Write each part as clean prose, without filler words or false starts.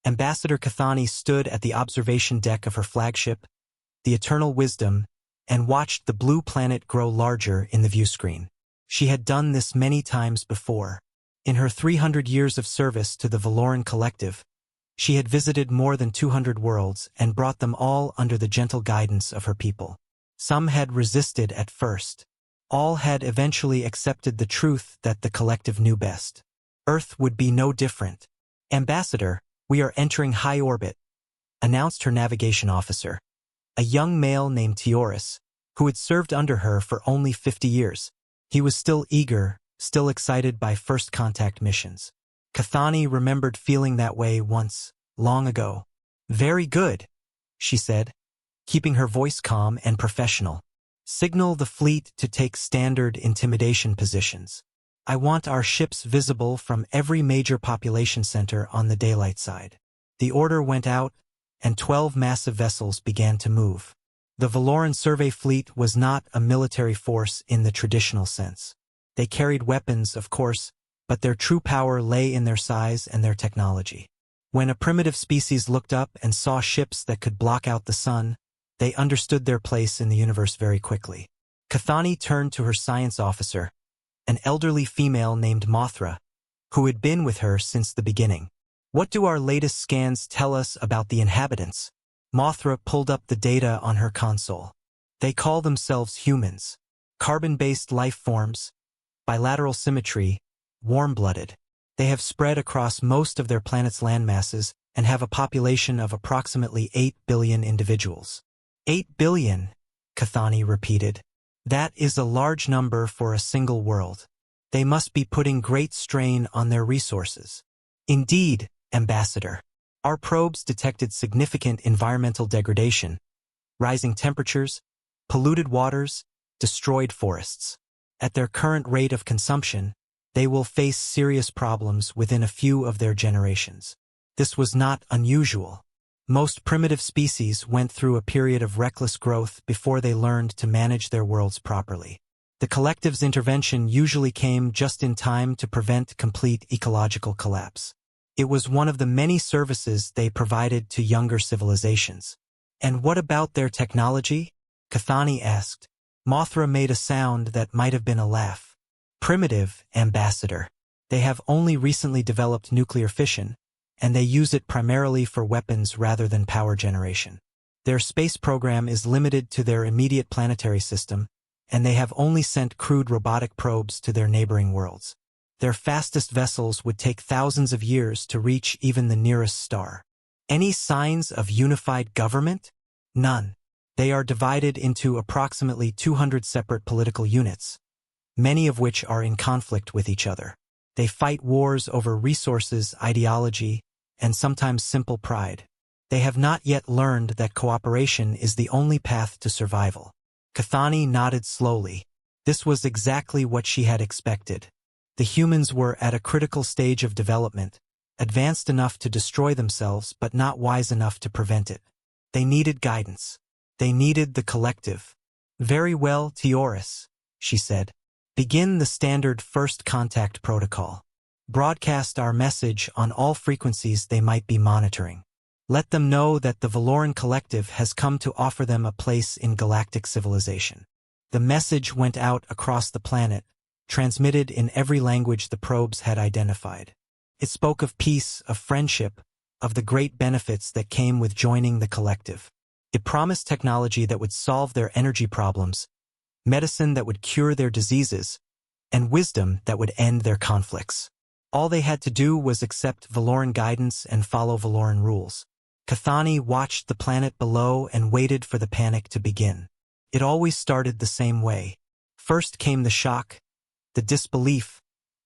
Ambassador Cathani stood at the observation deck of her flagship, the Eternal Wisdom, and watched the blue planet grow larger in the viewscreen. She had done this many times before. In her 300 years of service to the Valoran Collective, she had visited more than 200 worlds and brought them all under the gentle guidance of her people. Some had resisted at first. All had eventually accepted the truth that the collective knew best. Earth would be no different. "Ambassador, we are entering high orbit," announced her navigation officer, a young male named Teoris, who had served under her for only 50 years. He was still eager, still excited by first contact missions. Cathani remembered feeling that way once, long ago. "Very good," she said, keeping her voice calm and professional. "Signal the fleet to take standard intimidation positions. I want our ships visible from every major population center on the daylight side." The order went out, and 12 massive vessels began to move. The Valoran survey fleet was not a military force in the traditional sense. They carried weapons, of course, but their true power lay in their size and their technology. When a primitive species looked up and saw ships that could block out the sun, they understood their place in the universe very quickly. Cathani turned to her science officer, an elderly female named Mothra, who had been with her since the beginning. "What do our latest scans tell us about the inhabitants?" Mothra pulled up the data on her console. "They call themselves humans. Carbon-based life forms, bilateral symmetry, warm-blooded. They have spread across most of their planet's landmasses and have a population of approximately 8 billion individuals." 8 billion, Cathani repeated. "That is a large number for a single world. They must be putting great strain on their resources." "Indeed, Ambassador. Our probes detected significant environmental degradation, rising temperatures, polluted waters, destroyed forests. At their current rate of consumption, they will face serious problems within a few of their generations." This was not unusual. Most primitive species went through a period of reckless growth before they learned to manage their worlds properly. The collective's intervention usually came just in time to prevent complete ecological collapse. It was one of the many services they provided to younger civilizations. "And what about their technology?" Cathani asked. Mothra made a sound that might have been a laugh. "Primitive, Ambassador. They have only recently developed nuclear fission, and they use it primarily for weapons rather than power generation. Their space program is limited to their immediate planetary system, and they have only sent crude robotic probes to their neighboring worlds. Their fastest vessels would take thousands of years to reach even the nearest star." "Any signs of unified government?" "None. They are divided into approximately 200 separate political units, many of which are in conflict with each other. They fight wars over resources, ideology, and sometimes simple pride. They have not yet learned that cooperation is the only path to survival." Cathani nodded slowly. This was exactly what she had expected. The humans were at a critical stage of development, advanced enough to destroy themselves but not wise enough to prevent it. They needed guidance. They needed the collective. "Very well, Teoris," she said. "Begin the standard first contact protocol. Broadcast our message on all frequencies they might be monitoring. Let them know that the Valoran Collective has come to offer them a place in galactic civilization." The message went out across the planet, transmitted in every language the probes had identified. It spoke of peace, of friendship, of the great benefits that came with joining the collective. It promised technology that would solve their energy problems, medicine that would cure their diseases, and wisdom that would end their conflicts. All they had to do was accept Valoran guidance and follow Valoran rules. Cathani watched the planet below and waited for the panic to begin. It always started the same way. First came the shock, the disbelief,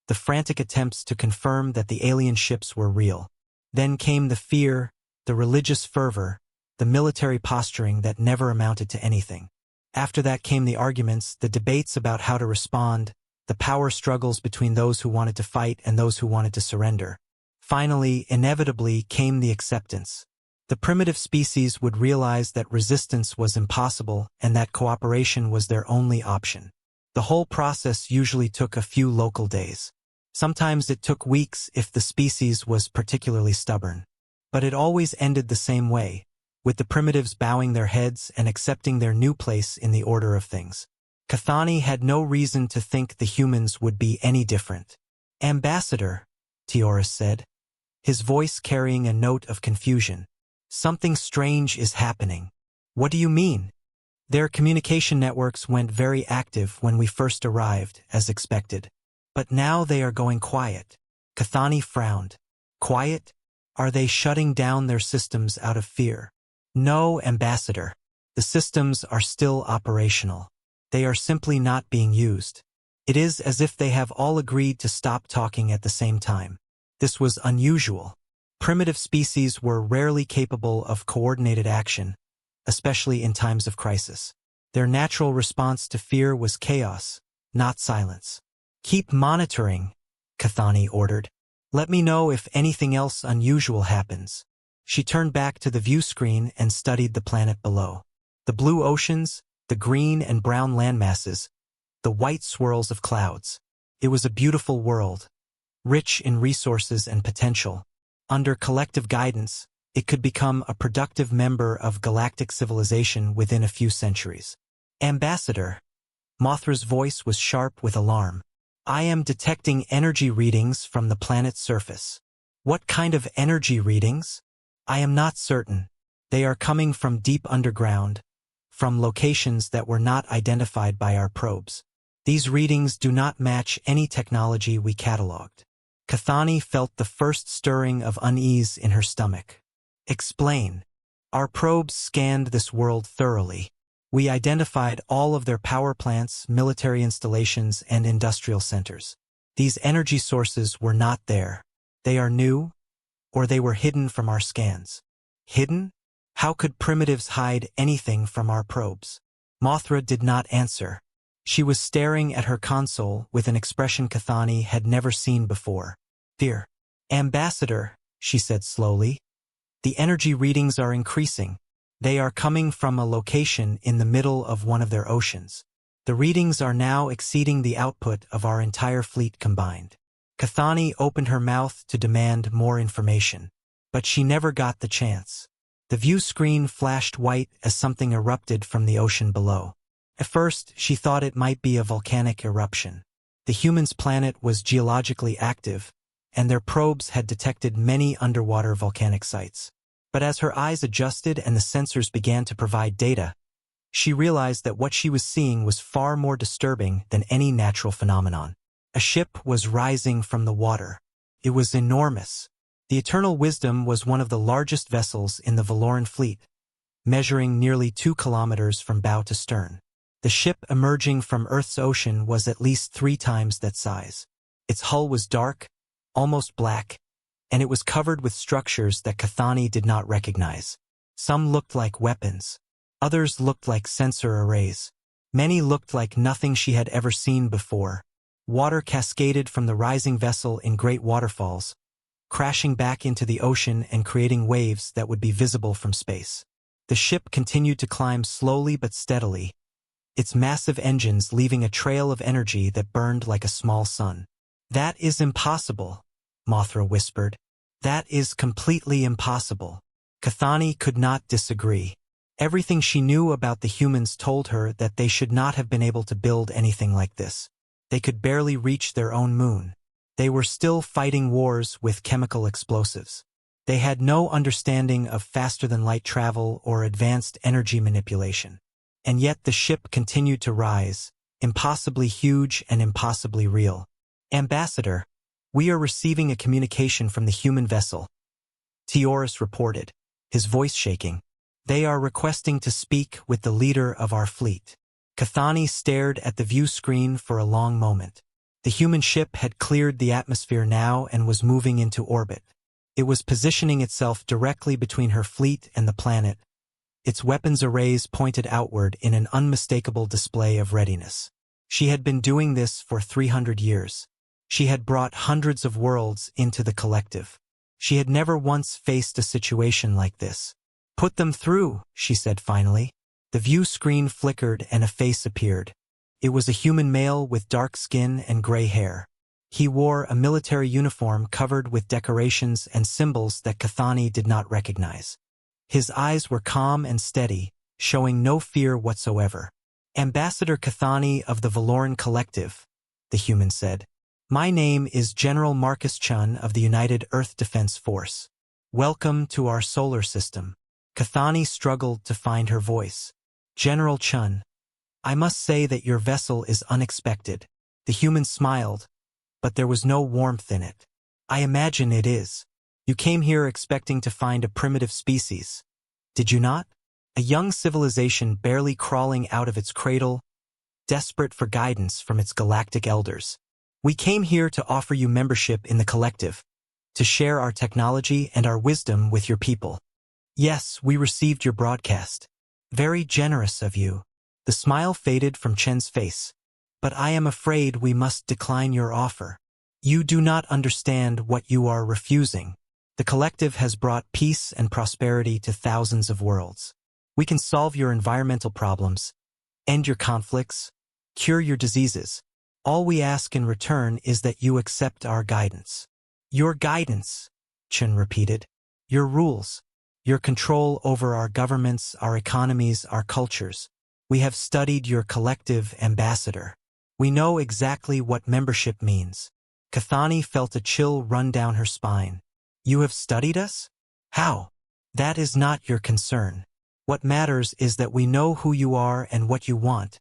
the frantic attempts to confirm that the alien ships were real. Then came the fear, the religious fervor, the military posturing that never amounted to anything. After that came the arguments, the debates about how to respond, the power struggles between those who wanted to fight and those who wanted to surrender. Finally, inevitably, came the acceptance. The primitive species would realize that resistance was impossible and that cooperation was their only option. The whole process usually took a few local days. Sometimes it took weeks if the species was particularly stubborn. But it always ended the same way, with the primitives bowing their heads and accepting their new place in the order of things. Cathani had no reason to think the humans would be any different. "Ambassador," Tioris said, his voice carrying a note of confusion. "Something strange is happening." "What do you mean?" "Their communication networks went very active when we first arrived, as expected. But now they are going quiet." Cathani frowned. "Quiet? Are they shutting down their systems out of fear?" "No, Ambassador. The systems are still operational. They are simply not being used. It is as if they have all agreed to stop talking at the same time." This was unusual. Primitive species were rarely capable of coordinated action, especially in times of crisis. Their natural response to fear was chaos, not silence. "Keep monitoring," Cathani ordered. "Let me know if anything else unusual happens." She turned back to the view screen and studied the planet below. The blue oceans, the green and brown landmasses, the white swirls of clouds. It was a beautiful world, rich in resources and potential. Under collective guidance, it could become a productive member of galactic civilization within a few centuries. "Ambassador," Mothra's voice was sharp with alarm. "I am detecting energy readings from the planet's surface." "What kind of energy readings?" "I am not certain. They are coming from deep underground, from locations that were not identified by our probes. These readings do not match any technology we cataloged." Cathani felt the first stirring of unease in her stomach. "Explain." "Our probes scanned this world thoroughly. We identified all of their power plants, military installations, and industrial centers. These energy sources were not there. They are new, or they were hidden from our scans." "Hidden? How could primitives hide anything from our probes?" Mothra did not answer. She was staring at her console with an expression Cathani had never seen before. "Fear." "Ambassador," she said slowly, "the energy readings are increasing. They are coming from a location in the middle of one of their oceans. The readings are now exceeding the output of our entire fleet combined." Cathani opened her mouth to demand more information, but she never got the chance. The view screen flashed white as something erupted from the ocean below. At first, she thought it might be a volcanic eruption. The humans' planet was geologically active, and their probes had detected many underwater volcanic sites. But as her eyes adjusted and the sensors began to provide data, she realized that what she was seeing was far more disturbing than any natural phenomenon. A ship was rising from the water. It was enormous. The Eternal Wisdom was one of the largest vessels in the Valoran fleet, measuring nearly 2 kilometers from bow to stern. The ship emerging from Earth's ocean was at least 3 times that size. Its hull was dark, almost black, and it was covered with structures that Cathani did not recognize. Some looked like weapons. Others looked like sensor arrays. Many looked like nothing she had ever seen before. Water cascaded from the rising vessel in great waterfalls, crashing back into the ocean and creating waves that would be visible from space. The ship continued to climb slowly but steadily, its massive engines leaving a trail of energy that burned like a small sun. "That is impossible," Mothra whispered. "That is completely impossible." Cathani could not disagree. Everything she knew about the humans told her that they should not have been able to build anything like this. They could barely reach their own moon. They were still fighting wars with chemical explosives. They had no understanding of faster-than-light travel or advanced energy manipulation. And yet the ship continued to rise, impossibly huge and impossibly real. "Ambassador, we are receiving a communication from the human vessel," Tioris reported, his voice shaking. "They are requesting to speak with the leader of our fleet." Cathani stared at the view screen for a long moment. The human ship had cleared the atmosphere now and was moving into orbit. It was positioning itself directly between her fleet and the planet, its weapons arrays pointed outward in an unmistakable display of readiness. She had been doing this for 300 years. She had brought hundreds of worlds into the collective. She had never once faced a situation like this. "Put them through," she said finally. The view screen flickered and a face appeared. It was a human male with dark skin and gray hair. He wore a military uniform covered with decorations and symbols that Cathani did not recognize. His eyes were calm and steady, showing no fear whatsoever. "Ambassador Cathani of the Valoran Collective," the human said. "My name is General Marcus Chun of the United Earth Defense Force. Welcome to our solar system." Cathani struggled to find her voice. "General Chun, I must say that your vessel is unexpected." The human smiled, but there was no warmth in it. "I imagine it is. You came here expecting to find a primitive species, did you not? A young civilization barely crawling out of its cradle, desperate for guidance from its galactic elders. We came here to offer you membership in the collective, to share our technology and our wisdom with your people. Yes, we received your broadcast. Very generous of you." The smile faded from Chen's face. "But I am afraid we must decline your offer. You do not understand what you are refusing. The collective has brought peace and prosperity to thousands of worlds. We can solve your environmental problems, end your conflicts, cure your diseases. All we ask in return is that you accept our guidance." "Your guidance," Chen repeated. "Your rules, your control over our governments, our economies, our cultures. We have studied your collective, ambassador. We know exactly what membership means." Cathani felt a chill run down her spine. "You have studied us? How?" "That is not your concern. What matters is that we know who you are and what you want,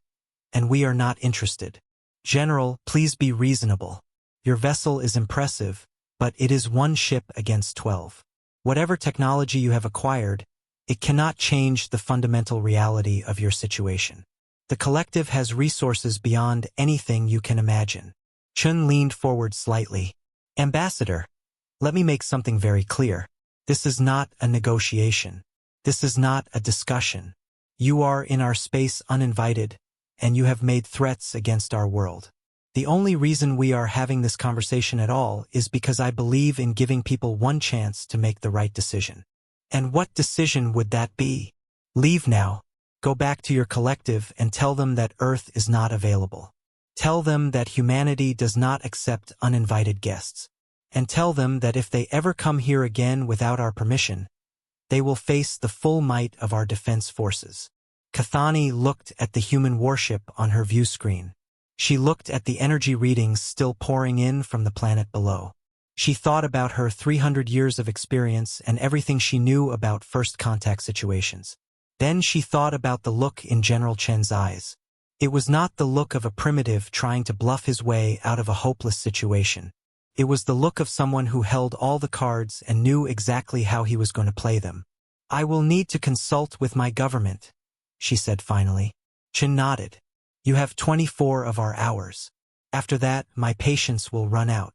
and we are not interested. General, please be reasonable. Your vessel is impressive, but it is one ship against 12. Whatever technology you have acquired, it cannot change the fundamental reality of your situation. The collective has resources beyond anything you can imagine." Chun leaned forward slightly. "Ambassador, let me make something very clear. This is not a negotiation. This is not a discussion. You are in our space uninvited, and you have made threats against our world. The only reason we are having this conversation at all is because I believe in giving people one chance to make the right decision." "And what decision would that be?" "Leave now. Go back to your collective and tell them that Earth is not available. Tell them that humanity does not accept uninvited guests. And tell them that if they ever come here again without our permission, they will face the full might of our defense forces." Cathani looked at the human warship on her view screen. She looked at the energy readings still pouring in from the planet below. She thought about her 300 years of experience and everything she knew about first contact situations. Then she thought about the look in General Chen's eyes. It was not the look of a primitive trying to bluff his way out of a hopeless situation. It was the look of someone who held all the cards and knew exactly how he was going to play them. "I will need to consult with my government," she said finally. Chen nodded. "You have 24 of our hours. After that, my patience will run out."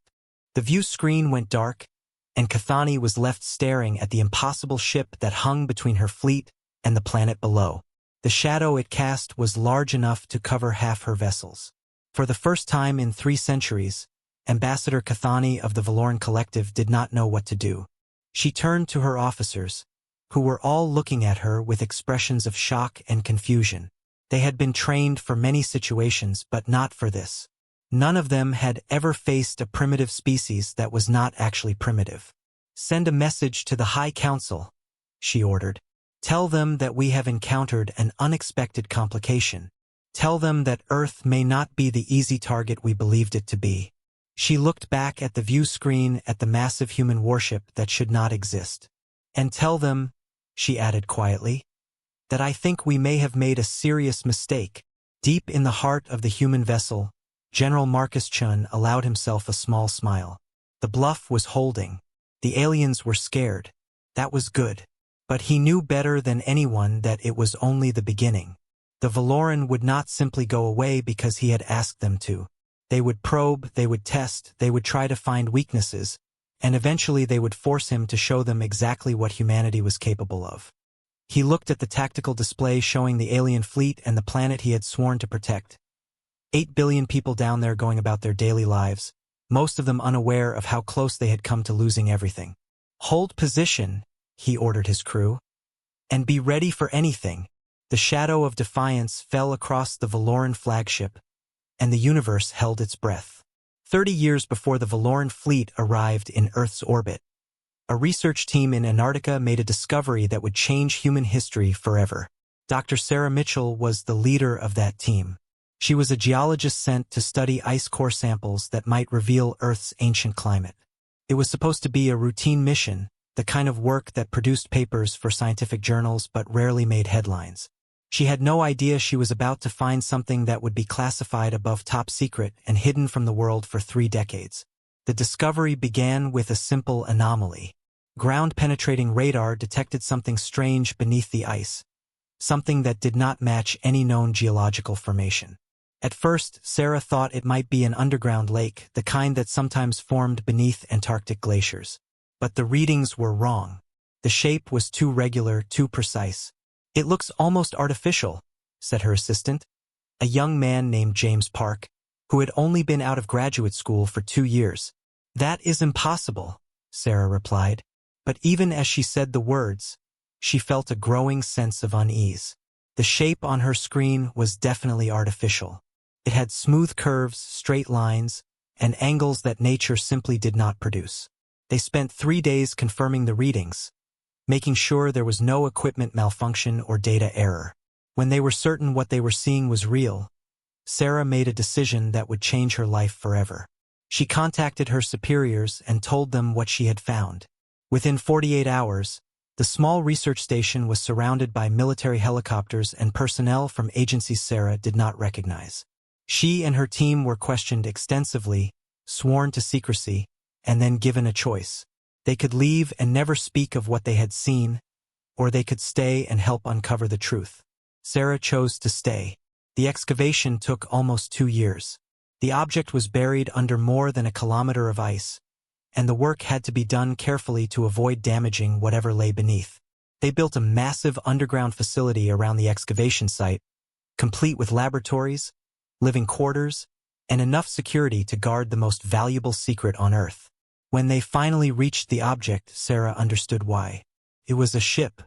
The view screen went dark, and Cathani was left staring at the impossible ship that hung between her fleet and the planet below. The shadow it cast was large enough to cover half her vessels. For the first time in 3 centuries, Ambassador Cathani of the Valoran Collective did not know what to do. She turned to her officers, who were all looking at her with expressions of shock and confusion. They had been trained for many situations, but not for this. None of them had ever faced a primitive species that was not actually primitive. "Send a message to the High Council," she ordered. "Tell them that we have encountered an unexpected complication. Tell them that Earth may not be the easy target we believed it to be." She looked back at the view screen at the massive human warship that should not exist. "And tell them," she added quietly, "that I think we may have made a serious mistake." Deep in the heart of the human vessel, General Marcus Chun allowed himself a small smile. The bluff was holding. The aliens were scared. That was good. But he knew better than anyone that it was only the beginning. The Valoran would not simply go away because he had asked them to. They would probe, they would test, they would try to find weaknesses, and eventually they would force him to show them exactly what humanity was capable of. He looked at the tactical display showing the alien fleet and the planet he had sworn to protect. 8 billion people down there going about their daily lives, most of them unaware of how close they had come to losing everything. "Hold position," he ordered his crew, "and be ready for anything." The shadow of defiance fell across the Valoran flagship, and the universe held its breath. 30 years before the Valoran fleet arrived in Earth's orbit, a research team in Antarctica made a discovery that would change human history forever. Dr. Sarah Mitchell was the leader of that team. She was a geologist sent to study ice core samples that might reveal Earth's ancient climate. It was supposed to be a routine mission, the kind of work that produced papers for scientific journals but rarely made headlines. She had no idea she was about to find something that would be classified above top secret and hidden from the world for 3 decades. The discovery began with a simple anomaly. Ground-penetrating radar detected something strange beneath the ice, something that did not match any known geological formation. At first, Sarah thought it might be an underground lake, the kind that sometimes formed beneath Antarctic glaciers. But the readings were wrong. The shape was too regular, too precise. "It looks almost artificial," said her assistant, a young man named James Park, who had only been out of graduate school for 2 years. "That is impossible," Sarah replied. But even as she said the words, she felt a growing sense of unease. The shape on her screen was definitely artificial. It had smooth curves, straight lines, and angles that nature simply did not produce. They spent 3 days confirming the readings, making sure there was no equipment malfunction or data error. When they were certain what they were seeing was real, Sarah made a decision that would change her life forever. She contacted her superiors and told them what she had found. Within 48 hours, the small research station was surrounded by military helicopters and personnel from agencies Sarah did not recognize. She and her team were questioned extensively, sworn to secrecy, and then given a choice. They could leave and never speak of what they had seen, or they could stay and help uncover the truth. Sarah chose to stay. The excavation took almost 2 years. The object was buried under more than a kilometer of ice, and the work had to be done carefully to avoid damaging whatever lay beneath. They built a massive underground facility around the excavation site, complete with laboratories, living quarters, and enough security to guard the most valuable secret on Earth. When they finally reached the object, Sarah understood why. It was a ship.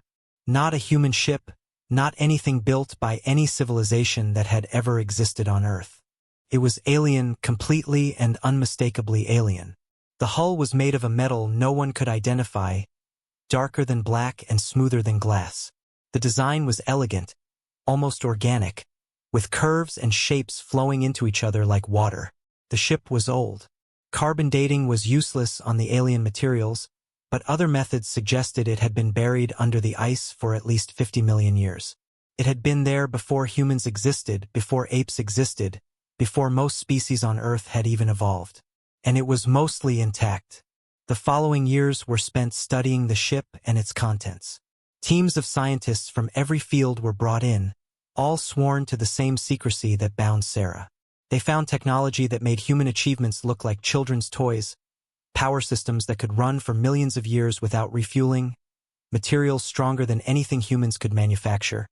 Not a human ship, not anything built by any civilization that had ever existed on Earth. It was alien, completely and unmistakably alien. The hull was made of a metal no one could identify, darker than black and smoother than glass. The design was elegant, almost organic, with curves and shapes flowing into each other like water. The ship was old. Carbon dating was useless on the alien materials, but other methods suggested it had been buried under the ice for at least 50 million years. It had been there before humans existed, before apes existed, before most species on Earth had even evolved. And it was mostly intact. The following years were spent studying the ship and its contents. Teams of scientists from every field were brought in, all sworn to the same secrecy that bound Sarah. They found technology that made human achievements look like children's toys, power systems that could run for millions of years without refueling, materials stronger than anything humans could manufacture,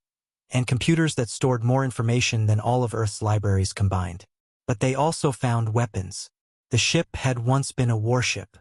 and computers that stored more information than all of Earth's libraries combined. But they also found weapons. The ship had once been a warship.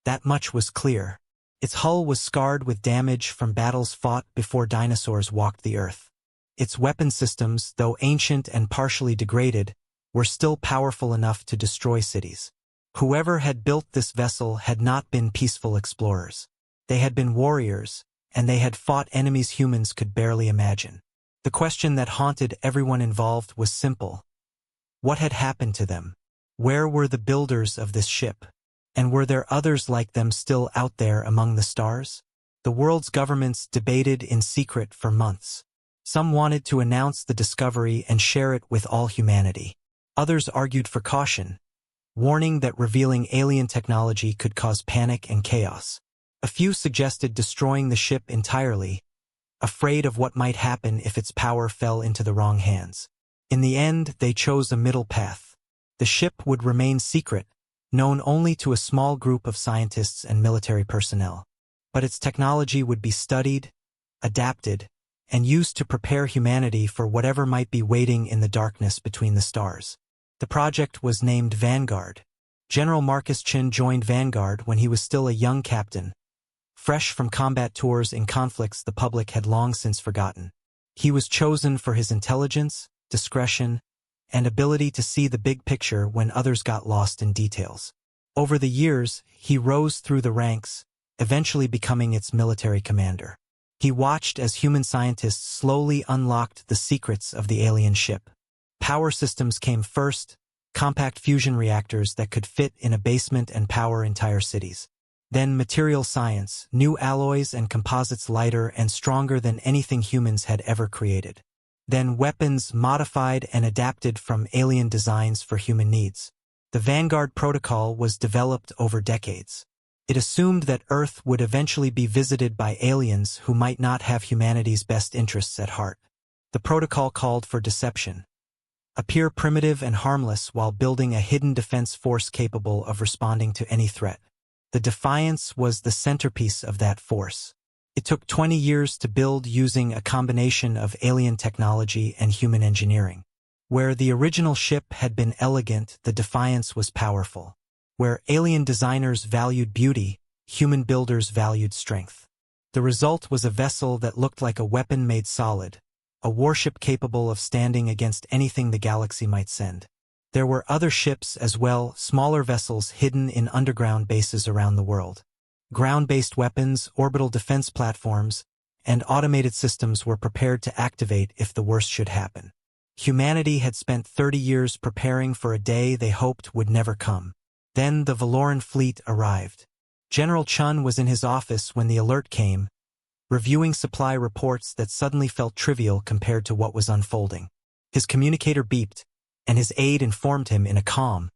That much was clear. Its hull was scarred with damage from battles fought before dinosaurs walked the Earth. Its weapon systems, though ancient and partially degraded, were still powerful enough to destroy cities. Whoever had built this vessel had not been peaceful explorers. They had been warriors, and they had fought enemies humans could barely imagine. The question that haunted everyone involved was simple. What had happened to them? Where were the builders of this ship? And were there others like them still out there among the stars? The world's governments debated in secret for months. Some wanted to announce the discovery and share it with all humanity. Others argued for caution, warning that revealing alien technology could cause panic and chaos. A few suggested destroying the ship entirely, afraid of what might happen if its power fell into the wrong hands. In the end, they chose a middle path. The ship would remain secret, known only to a small group of scientists and military personnel. But its technology would be studied, adapted, and used to prepare humanity for whatever might be waiting in the darkness between the stars. The project was named Vanguard. General Marcus Chin joined Vanguard when he was still a young captain, fresh from combat tours in conflicts the public had long since forgotten. He was chosen for his intelligence, discretion, and ability to see the big picture when others got lost in details. Over the years, he rose through the ranks, eventually becoming its military commander. He watched as human scientists slowly unlocked the secrets of the alien ship. Power systems came first, compact fusion reactors that could fit in a basement and power entire cities. Then material science, new alloys and composites lighter and stronger than anything humans had ever created. Then weapons modified and adapted from alien designs for human needs. The Vanguard Protocol was developed over decades. It assumed that Earth would eventually be visited by aliens who might not have humanity's best interests at heart. The protocol called for deception. Appear primitive and harmless while building a hidden defense force capable of responding to any threat. The Defiance was the centerpiece of that force. It took 20 years to build using a combination of alien technology and human engineering. Where the original ship had been elegant, the Defiance was powerful. Where alien designers valued beauty, human builders valued strength. The result was a vessel that looked like a weapon made solid, a warship capable of standing against anything the galaxy might send. There were other ships as well, smaller vessels hidden in underground bases around the world. Ground-based weapons, orbital defense platforms, and automated systems were prepared to activate if the worst should happen. Humanity had spent 30 years preparing for a day they hoped would never come. Then the Valoran fleet arrived. General Chun was in his office when the alert came, reviewing supply reports that suddenly felt trivial compared to what was unfolding. His communicator beeped, and his aide informed him in a calm,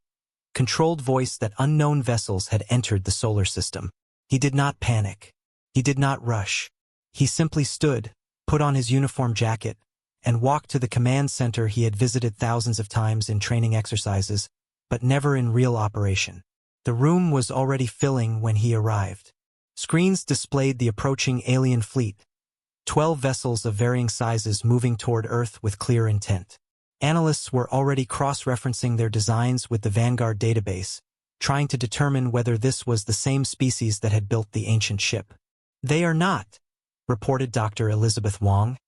controlled voice that unknown vessels had entered the solar system. He did not panic. He did not rush. He simply stood, put on his uniform jacket, and walked to the command center he had visited thousands of times in training exercises, but never in real operation. The room was already filling when he arrived. Screens displayed the approaching alien fleet, 12 vessels of varying sizes moving toward Earth with clear intent. Analysts were already cross-referencing their designs with the Vanguard database, trying to determine whether this was the same species that had built the ancient ship. "They are not," reported Dr. Elizabeth Wong,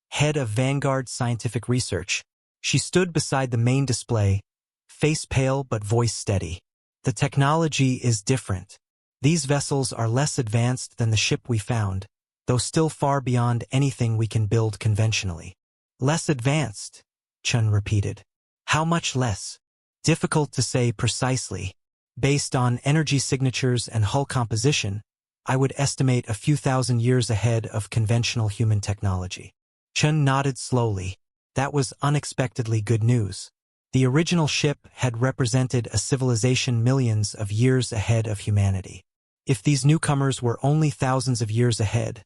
head of Vanguard Scientific Research. She stood beside the main display, face pale but voice steady. "The technology is different. These vessels are less advanced than the ship we found, though still far beyond anything we can build conventionally." "Less advanced," Chun repeated. "How much less?" "Difficult to say precisely. Based on energy signatures and hull composition, I would estimate a few thousand years ahead of conventional human technology." Chun nodded slowly. That was unexpectedly good news. The original ship had represented a civilization millions of years ahead of humanity. If these newcomers were only thousands of years ahead,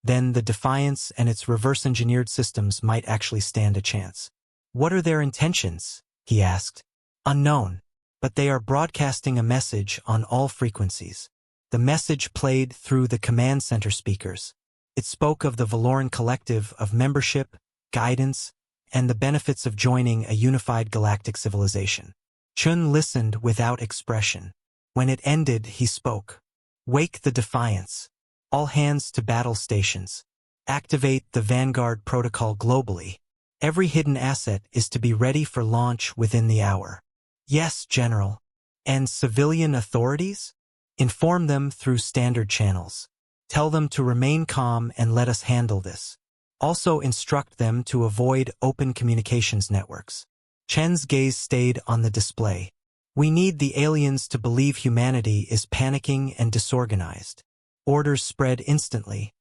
then the Defiance and its reverse-engineered systems might actually stand a chance. "What are their intentions?" he asked. "Unknown. But they are broadcasting a message on all frequencies." The message played through the command center speakers. It spoke of the Valoran collective of membership, guidance, and the benefits of joining a unified galactic civilization. Chun listened without expression. When it ended, he spoke. "Wake the Defiance. All hands to battle stations. Activate the Vanguard Protocol globally. Every hidden asset is to be ready for launch within the hour." "Yes, General." "And civilian authorities?" "Inform them through standard channels. Tell them to remain calm and let us handle this. Also instruct them to avoid open communications networks." Chen's gaze stayed on the display. "We need the aliens to believe humanity is panicking and disorganized." Orders spread instantly,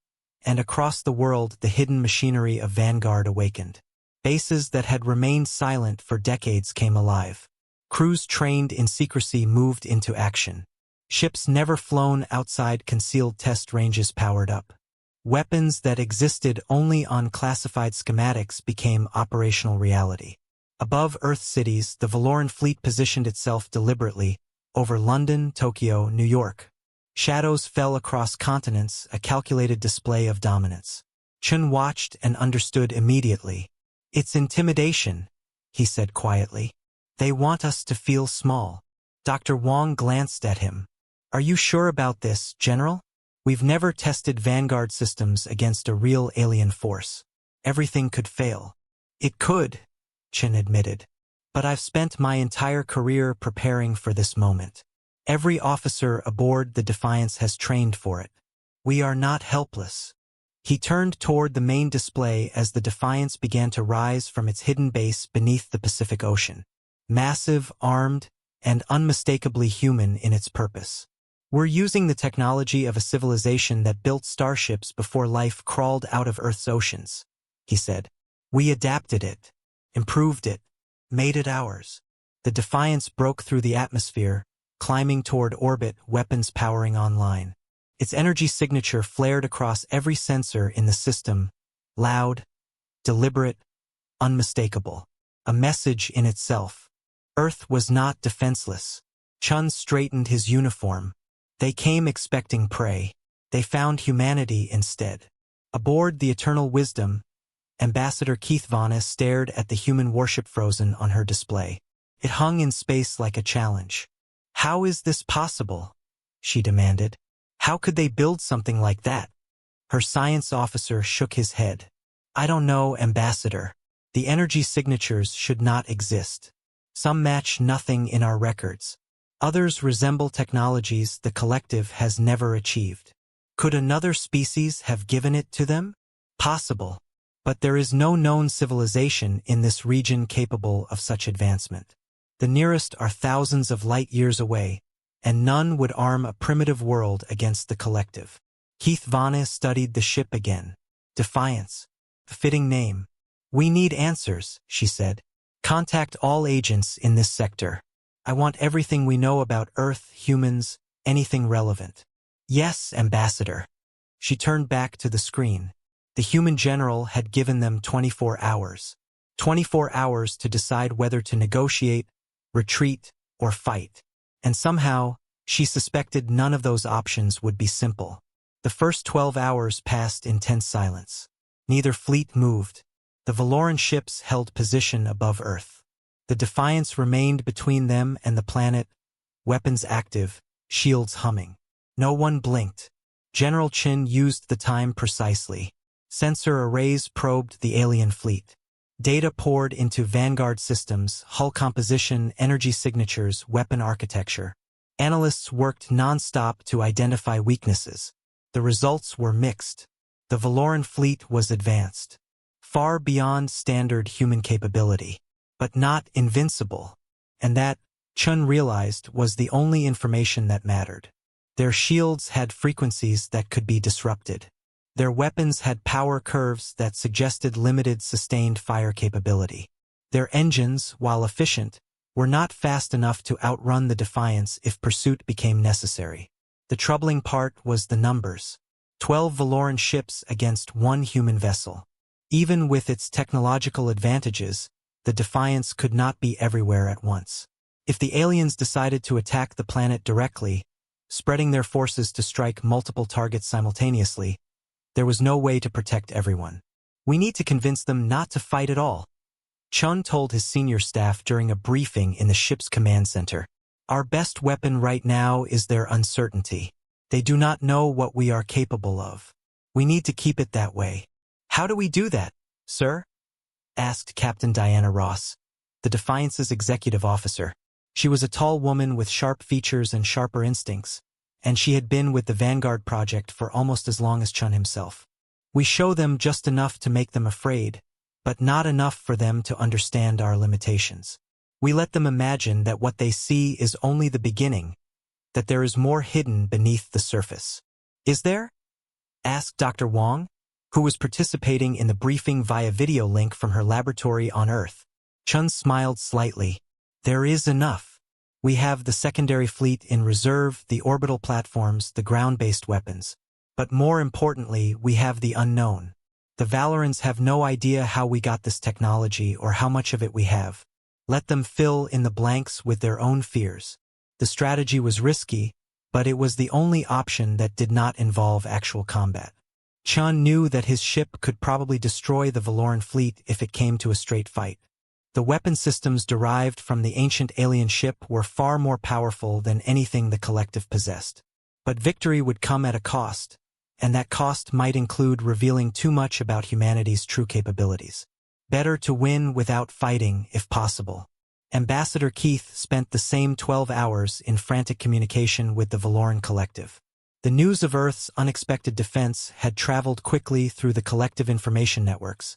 and across the world the hidden machinery of Vanguard awakened. Bases that had remained silent for decades came alive. Crews trained in secrecy moved into action. Ships never flown outside concealed test ranges powered up. Weapons that existed only on classified schematics became operational reality. Above Earth cities, the Valoran fleet positioned itself deliberately over London, Tokyo, New York. Shadows fell across continents, a calculated display of dominance. Chun watched and understood immediately. "It's intimidation," he said quietly. "They want us to feel small." Dr. Wong glanced at him. "Are you sure about this, General? We've never tested Vanguard systems against a real alien force. Everything could fail." "It could," Chen admitted. but I've spent my entire career preparing for this moment. Every officer aboard the Defiance has trained for it. We are not helpless. He turned toward the main display as the Defiance began to rise from its hidden base beneath the Pacific Ocean. Massive, armed, and unmistakably human in its purpose. We're using the technology of a civilization that built starships before life crawled out of Earth's oceans, he said. We adapted it, improved it, made it ours. The Defiance broke through the atmosphere, climbing toward orbit, weapons powering online. Its energy signature flared across every sensor in the system, loud, deliberate, unmistakable. A message in itself. Earth was not defenseless. Chun straightened his uniform. They came expecting prey. They found humanity instead. Aboard the Eternal Wisdom, Ambassador Keith Vana stared at the human warship frozen on her display. It hung in space like a challenge. How is this possible? She demanded. How could they build something like that? Her science officer shook his head. I don't know, Ambassador. The energy signatures should not exist. Some match nothing in our records. Others resemble technologies the collective has never achieved. Could another species have given it to them? Possible. But there is no known civilization in this region capable of such advancement. The nearest are thousands of light years away, and none would arm a primitive world against the collective. Keith Vana studied the ship again. Defiance. A fitting name. We need answers, she said. Contact all agents in this sector. I want everything we know about Earth, humans, anything relevant. Yes, Ambassador. She turned back to the screen. The human general had given them 24 hours. 24 hours to decide whether to negotiate, retreat, or fight. And somehow, she suspected none of those options would be simple. The first 12 hours passed in tense silence. Neither fleet moved. The Valoran ships held position above Earth. The Defiance remained between them and the planet, weapons active, shields humming. No one blinked. General Chin used the time precisely. Sensor arrays probed the alien fleet. Data poured into Vanguard systems, hull composition, energy signatures, weapon architecture. Analysts worked non-stop to identify weaknesses. The results were mixed. The Valoran fleet was advanced. Far beyond standard human capability, but not invincible. And that, Chun realized, was the only information that mattered. Their shields had frequencies that could be disrupted. Their weapons had power curves that suggested limited sustained fire capability. Their engines, while efficient, were not fast enough to outrun the Defiance if pursuit became necessary. The troubling part was the numbers. 12 Valoran ships against one human vessel. Even with its technological advantages, the Defiance could not be everywhere at once. If the aliens decided to attack the planet directly, spreading their forces to strike multiple targets simultaneously, there was no way to protect everyone. We need to convince them not to fight at all. Chun told his senior staff during a briefing in the ship's command center. Our best weapon right now is their uncertainty. They do not know what we are capable of. We need to keep it that way. How do we do that, sir? Asked Captain Diana Ross, the Defiance's executive officer. She was a tall woman with sharp features and sharper instincts, and she had been with the Vanguard project for almost as long as Chun himself. We show them just enough to make them afraid, but not enough for them to understand our limitations. We let them imagine that what they see is only the beginning, that there is more hidden beneath the surface. Is there? Asked Dr. Wong, who was participating in the briefing via video link from her laboratory on Earth. Chun smiled slightly. There is enough. We have the secondary fleet in reserve, the orbital platforms, the ground-based weapons. But more importantly, we have the unknown. The Valorans have no idea how we got this technology or how much of it we have. Let them fill in the blanks with their own fears. The strategy was risky, but it was the only option that did not involve actual combat. Chun knew that his ship could probably destroy the Valoran fleet if it came to a straight fight. The weapon systems derived from the ancient alien ship were far more powerful than anything the collective possessed. But victory would come at a cost, and that cost might include revealing too much about humanity's true capabilities. Better to win without fighting, if possible. Ambassador Keith spent the same 12 hours in frantic communication with the Valoran Collective. The news of Earth's unexpected defense had traveled quickly through the collective information networks,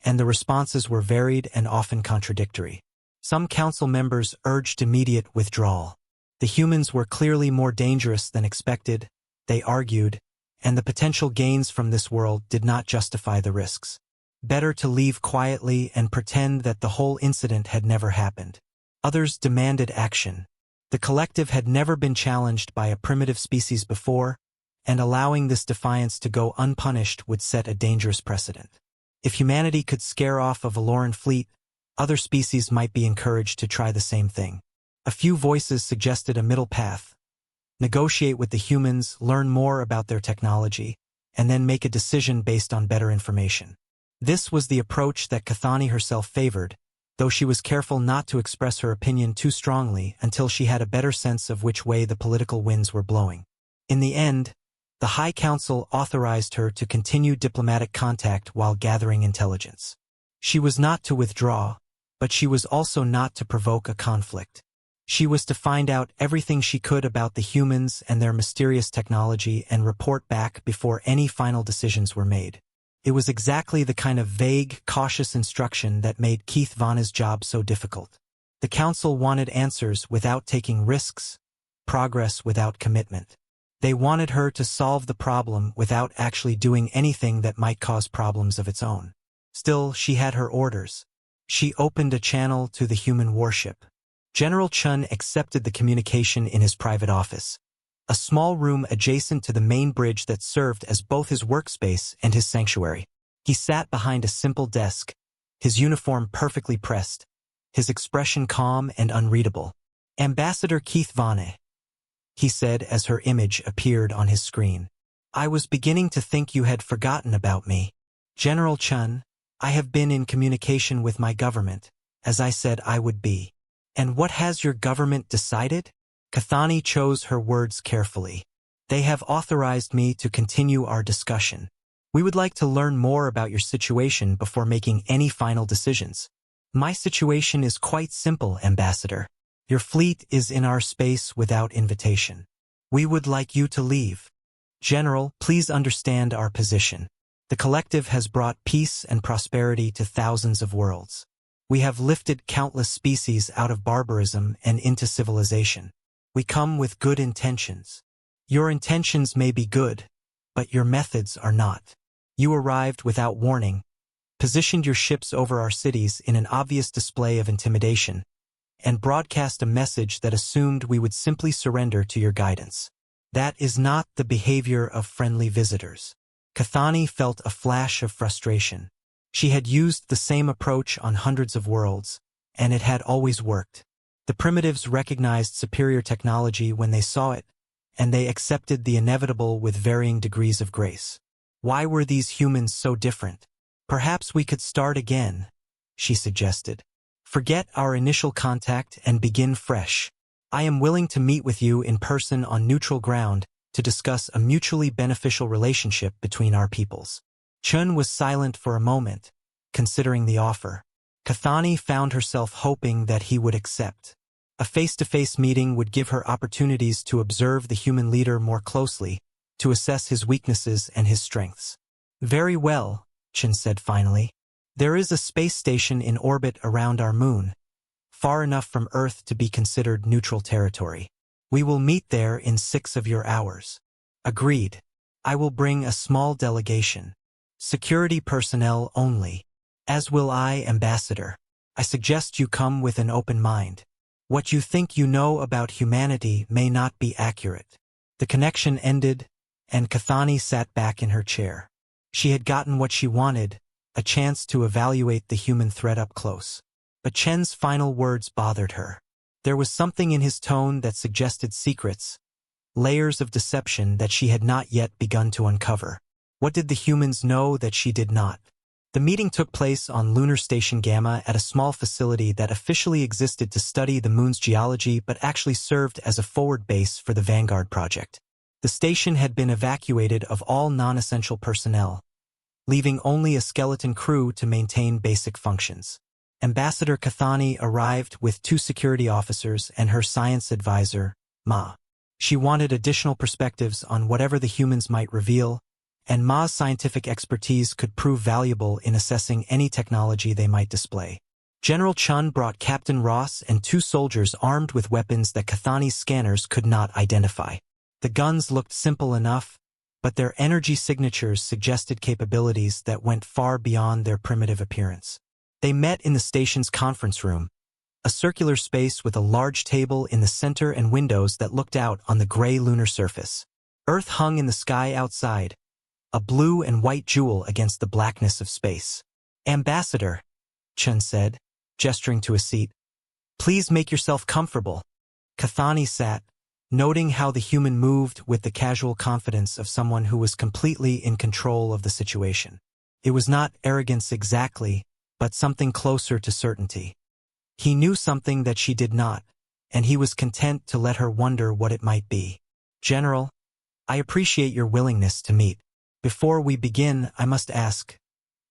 and the responses were varied and often contradictory. Some council members urged immediate withdrawal. The humans were clearly more dangerous than expected, they argued, and the potential gains from this world did not justify the risks. Better to leave quietly and pretend that the whole incident had never happened. Others demanded action. The collective had never been challenged by a primitive species before, and allowing this defiance to go unpunished would set a dangerous precedent. If humanity could scare off a Valoran fleet, other species might be encouraged to try the same thing. A few voices suggested a middle path. Negotiate with the humans, learn more about their technology, and then make a decision based on better information. This was the approach that Cathani herself favored, though she was careful not to express her opinion too strongly until she had a better sense of which way the political winds were blowing. In the end, the High Council authorized her to continue diplomatic contact while gathering intelligence. She was not to withdraw, but she was also not to provoke a conflict. She was to find out everything she could about the humans and their mysterious technology and report back before any final decisions were made. It was exactly the kind of vague, cautious instruction that made Keith Vanna's job so difficult. The council wanted answers without taking risks, progress without commitment. They wanted her to solve the problem without actually doing anything that might cause problems of its own. Still, she had her orders. She opened a channel to the human warship. General Chun accepted the communication in his private office, a small room adjacent to the main bridge that served as both his workspace and his sanctuary. He sat behind a simple desk, his uniform perfectly pressed, his expression calm and unreadable. "Ambassador Keith Vanna," he said as her image appeared on his screen. "I was beginning to think you had forgotten about me. General Chun, I have been in communication with my government, as I said I would be." "And what has your government decided?" Cathani chose her words carefully. "They have authorized me to continue our discussion. We would like to learn more about your situation before making any final decisions." "My situation is quite simple, Ambassador. Your fleet is in our space without invitation. We would like you to leave. General, please understand our position. The collective has brought peace and prosperity to thousands of worlds. We have lifted countless species out of barbarism and into civilization. We come with good intentions. Your intentions may be good, but your methods are not. You arrived without warning, positioned your ships over our cities in an obvious display of intimidation, and broadcast a message that assumed we would simply surrender to your guidance. That is not the behavior of friendly visitors." Cathani felt a flash of frustration. She had used the same approach on hundreds of worlds, and it had always worked. The primitives recognized superior technology when they saw it, and they accepted the inevitable with varying degrees of grace. Why were these humans so different? "Perhaps we could start again," she suggested. "Forget our initial contact and begin fresh. I am willing to meet with you in person on neutral ground to discuss a mutually beneficial relationship between our peoples." Chun was silent for a moment, considering the offer. Cathani found herself hoping that he would accept. A face-to-face meeting would give her opportunities to observe the human leader more closely, to assess his weaknesses and his strengths. "Very well," Chun said finally. "There is a space station in orbit around our moon, far enough from Earth to be considered neutral territory. We will meet there in 6 of your hours." "Agreed. I will bring a small delegation. Security personnel only. As will I, Ambassador. I suggest you come with an open mind. What you think you know about humanity may not be accurate." The connection ended, and Cathani sat back in her chair. She had gotten what she wanted, a chance to evaluate the human threat up close. But Chen's final words bothered her. There was something in his tone that suggested secrets, layers of deception that she had not yet begun to uncover. What did the humans know that she did not? The meeting took place on Lunar Station Gamma at a small facility that officially existed to study the moon's geology but actually served as a forward base for the Vanguard project. The station had been evacuated of all non-essential personnel, leaving only a skeleton crew to maintain basic functions. Ambassador Kathani arrived with 2 security officers and her science advisor, Ma. She wanted additional perspectives on whatever the humans might reveal, and Ma's scientific expertise could prove valuable in assessing any technology they might display. General Chun brought Captain Ross and 2 soldiers armed with weapons that Kathani's scanners could not identify. The guns looked simple enough, but their energy signatures suggested capabilities that went far beyond their primitive appearance. They met in the station's conference room, a circular space with a large table in the center and windows that looked out on the gray lunar surface. Earth hung in the sky outside, a blue and white jewel against the blackness of space. "Ambassador," Chun said, gesturing to a seat, "please make yourself comfortable." Kathani sat, noting how the human moved with the casual confidence of someone who was completely in control of the situation. It was not arrogance exactly, but something closer to certainty. He knew something that she did not, and he was content to let her wonder what it might be. "General, I appreciate your willingness to meet. Before we begin, I must ask,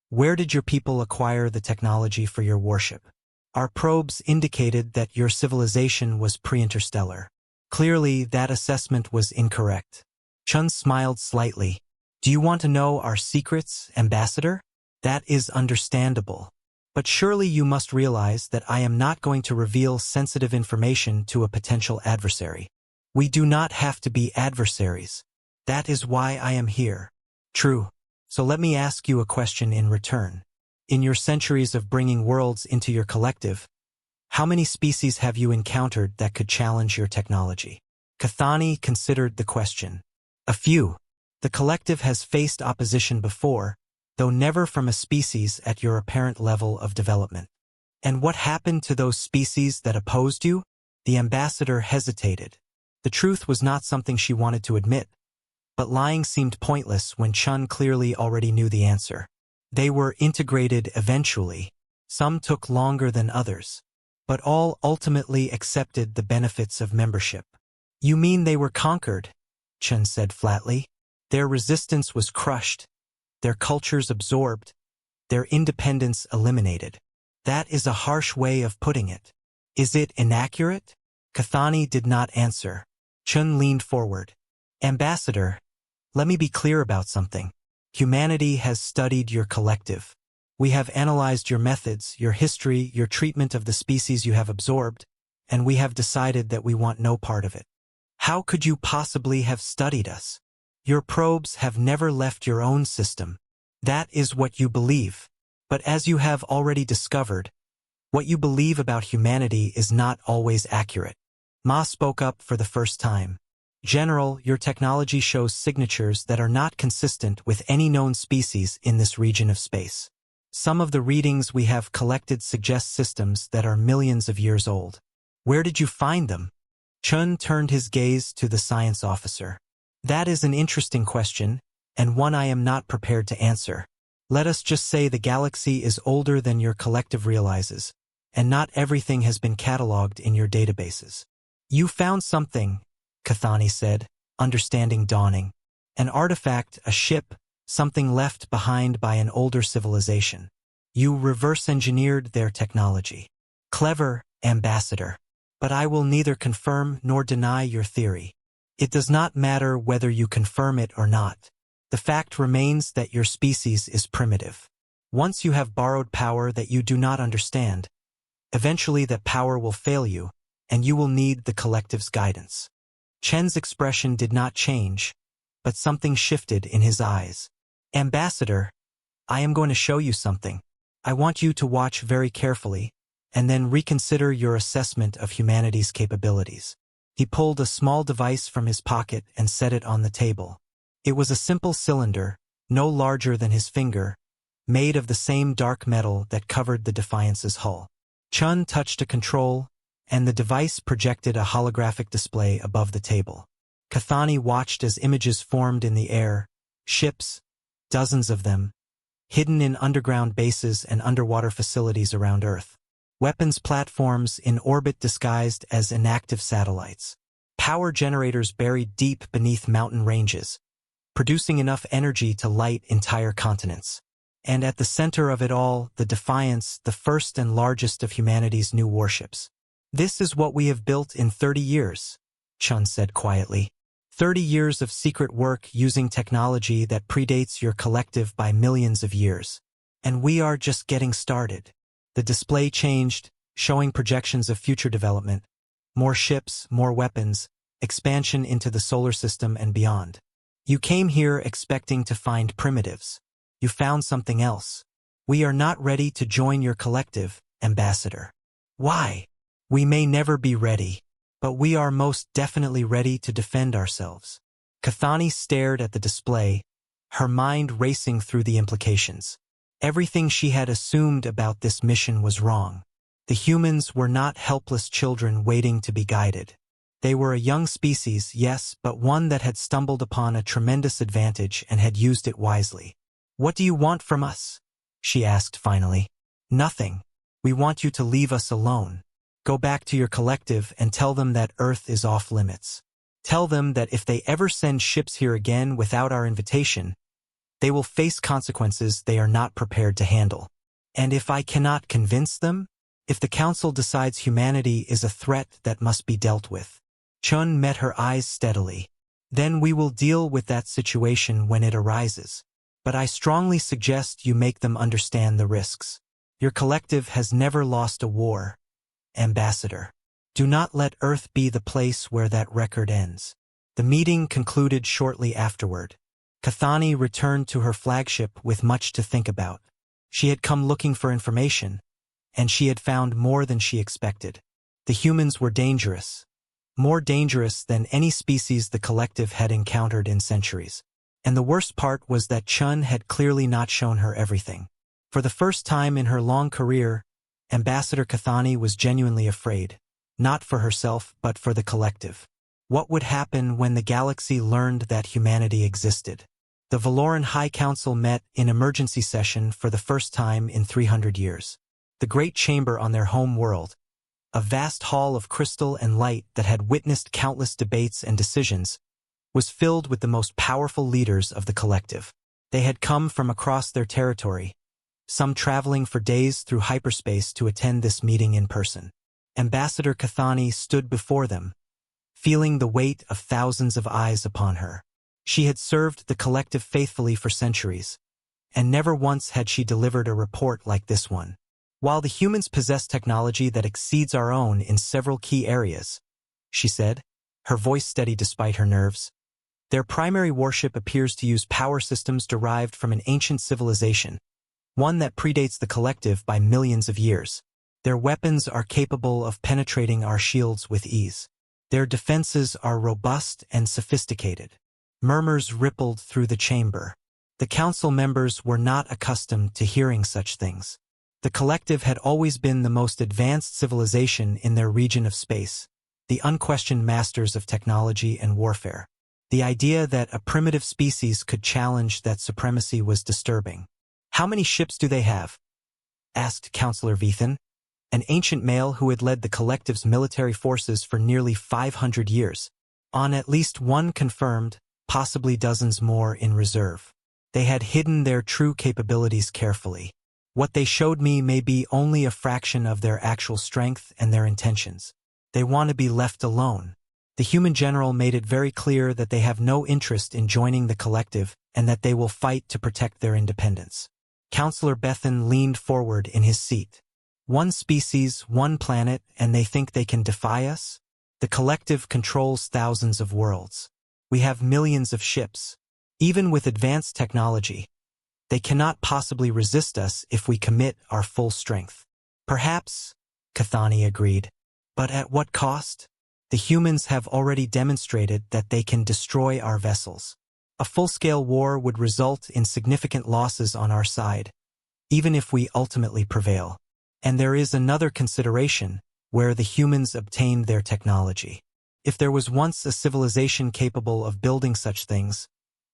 where did your people acquire the technology for your warship? Our probes indicated that your civilization was pre-interstellar. Clearly, that assessment was incorrect." Chun smiled slightly. "Do you want to know our secrets, Ambassador? That is understandable. But surely you must realize that I am not going to reveal sensitive information to a potential adversary. We do not have to be adversaries. That is why I am here." "True. So let me ask you a question in return. In your centuries of bringing worlds into your collective, how many species have you encountered that could challenge your technology?" Kathani considered the question. "A few. The collective has faced opposition before, though never from a species at your apparent level of development." "And what happened to those species that opposed you?" The ambassador hesitated. The truth was not something she wanted to admit, but lying seemed pointless when Chun clearly already knew the answer. They were integrated eventually. Some took longer than others, but all ultimately accepted the benefits of membership. "You mean they were conquered?" Chun said flatly. "Their resistance was crushed, their cultures absorbed, their independence eliminated." "That is a harsh way of putting it. Is it inaccurate?" Kathani did not answer. Chun leaned forward. "Ambassador, let me be clear about something. Humanity has studied your collective. We have analyzed your methods, your history, your treatment of the species you have absorbed, and we have decided that we want no part of it." "How could you possibly have studied us? Your probes have never left your own system. That is what you believe. But as you have already discovered, what you believe about humanity is not always accurate." Ma spoke up for the first time. "General, your technology shows signatures that are not consistent with any known species in this region of space. Some of the readings we have collected suggest systems that are millions of years old. Where did you find them?" Chun turned his gaze to the science officer. "That is an interesting question, and one I am not prepared to answer. Let us just say the galaxy is older than your collective realizes, and not everything has been cataloged in your databases." "You found something," Kathani said, understanding dawning. "An artifact, a ship, something left behind by an older civilization. You reverse-engineered their technology. Clever, Ambassador. But I will neither confirm nor deny your theory. It does not matter whether you confirm it or not. The fact remains that your species is primitive. Once you have borrowed power that you do not understand, eventually that power will fail you, and you will need the collective's guidance." Chen's expression did not change, but something shifted in his eyes. "Ambassador, I am going to show you something. I want you to watch very carefully, and then reconsider your assessment of humanity's capabilities." He pulled a small device from his pocket and set it on the table. It was a simple cylinder, no larger than his finger, made of the same dark metal that covered the Defiance's hull. Chun touched a control, and the device projected a holographic display above the table. Kathani watched as images formed in the air, ships, dozens of them, hidden in underground bases and underwater facilities around Earth. Weapons platforms in orbit disguised as inactive satellites. Power generators buried deep beneath mountain ranges, producing enough energy to light entire continents. And at the center of it all, the Defiance, the first and largest of humanity's new warships. "This is what we have built in 30 years, Chun said quietly. 30 years of secret work using technology that predates your collective by millions of years. And we are just getting started." The display changed, showing projections of future development. More ships, more weapons, expansion into the solar system and beyond. "You came here expecting to find primitives. You found something else. We are not ready to join your collective, Ambassador." "Why?" "We may never be ready, but we are most definitely ready to defend ourselves." Kathani stared at the display, her mind racing through the implications. Everything she had assumed about this mission was wrong. The humans were not helpless children waiting to be guided. They were a young species, yes, but one that had stumbled upon a tremendous advantage and had used it wisely. "What do you want from us?" she asked finally. "Nothing. We want you to leave us alone. Go back to your collective and tell them that Earth is off limits. Tell them that if they ever send ships here again without our invitation, they will face consequences they are not prepared to handle. And if I cannot convince them, if the Council decides humanity is a threat that must be dealt with." Chun met her eyes steadily. "Then we will deal with that situation when it arises. But I strongly suggest you make them understand the risks. Your collective has never lost a war, Ambassador. Do not let Earth be the place where that record ends." The meeting concluded shortly afterward. Kathani returned to her flagship with much to think about. She had come looking for information, and she had found more than she expected. The humans were dangerous. More dangerous than any species the collective had encountered in centuries. And the worst part was that Chun had clearly not shown her everything. For the first time in her long career, Ambassador Kathani was genuinely afraid, not for herself but for the collective. What would happen when the galaxy learned that humanity existed? The Valoran High Council met in emergency session for the first time in 300 years. The great chamber on their home world, a vast hall of crystal and light that had witnessed countless debates and decisions, was filled with the most powerful leaders of the collective. They had come from across their territory, some traveling for days through hyperspace to attend this meeting in person. Ambassador Kathani stood before them, feeling the weight of thousands of eyes upon her. She had served the collective faithfully for centuries, and never once had she delivered a report like this one. "While the humans possess technology that exceeds our own in several key areas," she said, her voice steady despite her nerves, "their primary warship appears to use power systems derived from an ancient civilization, one that predates the collective by millions of years. Their weapons are capable of penetrating our shields with ease. Their defenses are robust and sophisticated." Murmurs rippled through the chamber. The council members were not accustomed to hearing such things. The collective had always been the most advanced civilization in their region of space, the unquestioned masters of technology and warfare. The idea that a primitive species could challenge that supremacy was disturbing. "How many ships do they have?" asked Councillor Vethan, an ancient male who had led the collective's military forces for nearly 500 years. "On at least one confirmed, possibly dozens more in reserve. They had hidden their true capabilities carefully. What they showed me may be only a fraction of their actual strength and their intentions. They want to be left alone." The human general made it very clear that they have no interest in joining the collective and that they will fight to protect their independence. Councillor Bethan leaned forward in his seat. "One species, one planet, and they think they can defy us? The collective controls thousands of worlds. We have millions of ships. Even with advanced technology, they cannot possibly resist us if we commit our full strength." "Perhaps," Kathani agreed. "But at what cost? The humans have already demonstrated that they can destroy our vessels. A full-scale war would result in significant losses on our side, even if we ultimately prevail. And there is another consideration, where the humans obtained their technology. If there was once a civilization capable of building such things,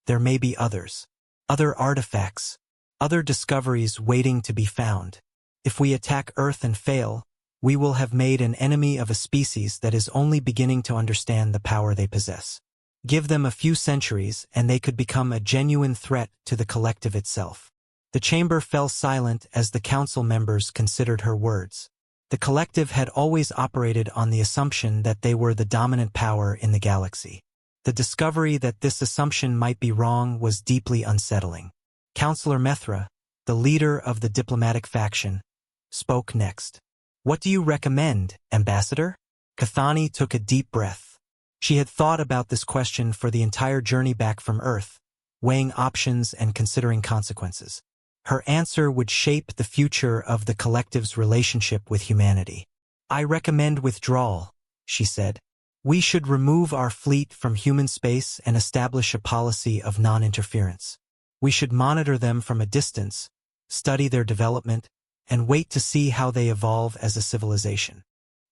there may be others. Other artifacts, other discoveries waiting to be found. If we attack Earth and fail, we will have made an enemy of a species that is only beginning to understand the power they possess. Give them a few centuries and they could become a genuine threat to the collective itself." The chamber fell silent as the council members considered her words. The collective had always operated on the assumption that they were the dominant power in the galaxy. The discovery that this assumption might be wrong was deeply unsettling. Councillor Methra, the leader of the diplomatic faction, spoke next. "What do you recommend, Ambassador?" Kathani took a deep breath. She had thought about this question for the entire journey back from Earth, weighing options and considering consequences. Her answer would shape the future of the collective's relationship with humanity. "I recommend withdrawal," she said. "We should remove our fleet from human space and establish a policy of non-interference. We should monitor them from a distance, study their development, and wait to see how they evolve as a civilization."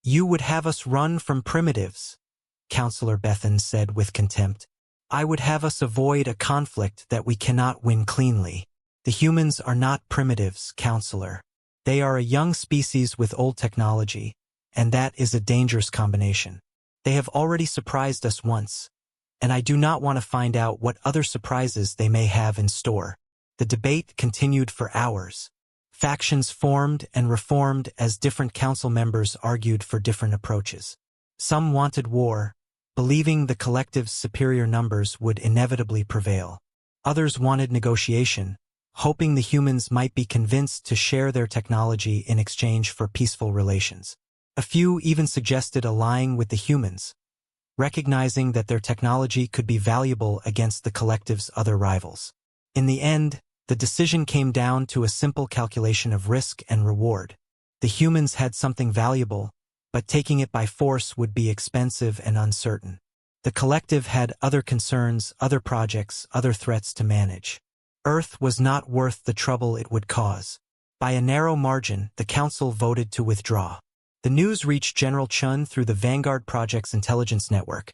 "You would have us run from primitives," Councillor Bethan said with contempt. "I would have us avoid a conflict that we cannot win cleanly." "The humans are not primitives, Councillor. They are a young species with old technology, and that is a dangerous combination. They have already surprised us once, and I do not want to find out what other surprises they may have in store." The debate continued for hours. Factions formed and reformed as different council members argued for different approaches. Some wanted war, believing the collective's superior numbers would inevitably prevail. Others wanted negotiation, hoping the humans might be convinced to share their technology in exchange for peaceful relations. A few even suggested allying with the humans, recognizing that their technology could be valuable against the collective's other rivals. In the end, the decision came down to a simple calculation of risk and reward. The humans had something valuable, but taking it by force would be expensive and uncertain. The collective had other concerns, other projects, other threats to manage. Earth was not worth the trouble it would cause. By a narrow margin, the council voted to withdraw. The news reached General Chun through the Vanguard Project's intelligence network,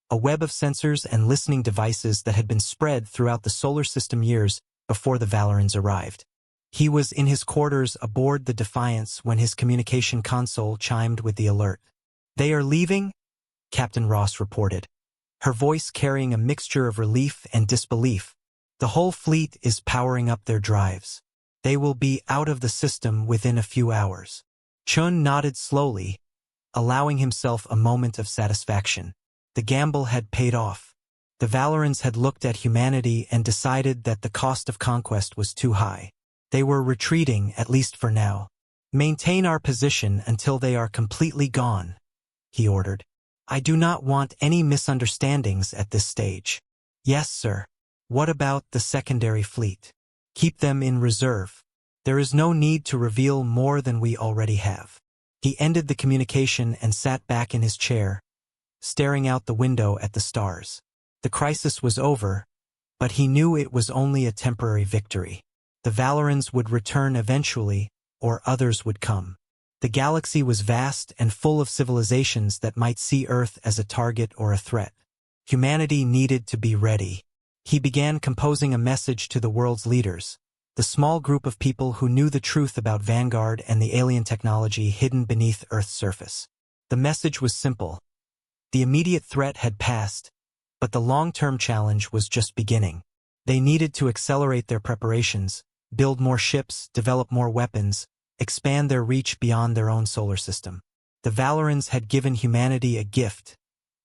a web of sensors and listening devices that had been spread throughout the solar system years before the Valorans arrived. He was in his quarters aboard the Defiance when his communication console chimed with the alert. "They are leaving?" Captain Ross reported, her voice carrying a mixture of relief and disbelief. "The whole fleet is powering up their drives. They will be out of the system within a few hours." Chun nodded slowly, allowing himself a moment of satisfaction. The gamble had paid off. The Valorans had looked at humanity and decided that the cost of conquest was too high. They were retreating, at least for now. "Maintain our position until they are completely gone," he ordered. "I do not want any misunderstandings at this stage." "Yes, sir." "What about the secondary fleet?" "Keep them in reserve. There is no need to reveal more than we already have." He ended the communication and sat back in his chair, staring out the window at the stars. The crisis was over, but he knew it was only a temporary victory. The Valorans would return eventually, or others would come. The galaxy was vast and full of civilizations that might see Earth as a target or a threat. Humanity needed to be ready. He began composing a message to the world's leaders, the small group of people who knew the truth about Vanguard and the alien technology hidden beneath Earth's surface. The message was simple. The immediate threat had passed, but the long-term challenge was just beginning. They needed to accelerate their preparations, build more ships, develop more weapons, expand their reach beyond their own solar system. The Valorans had given humanity a gift,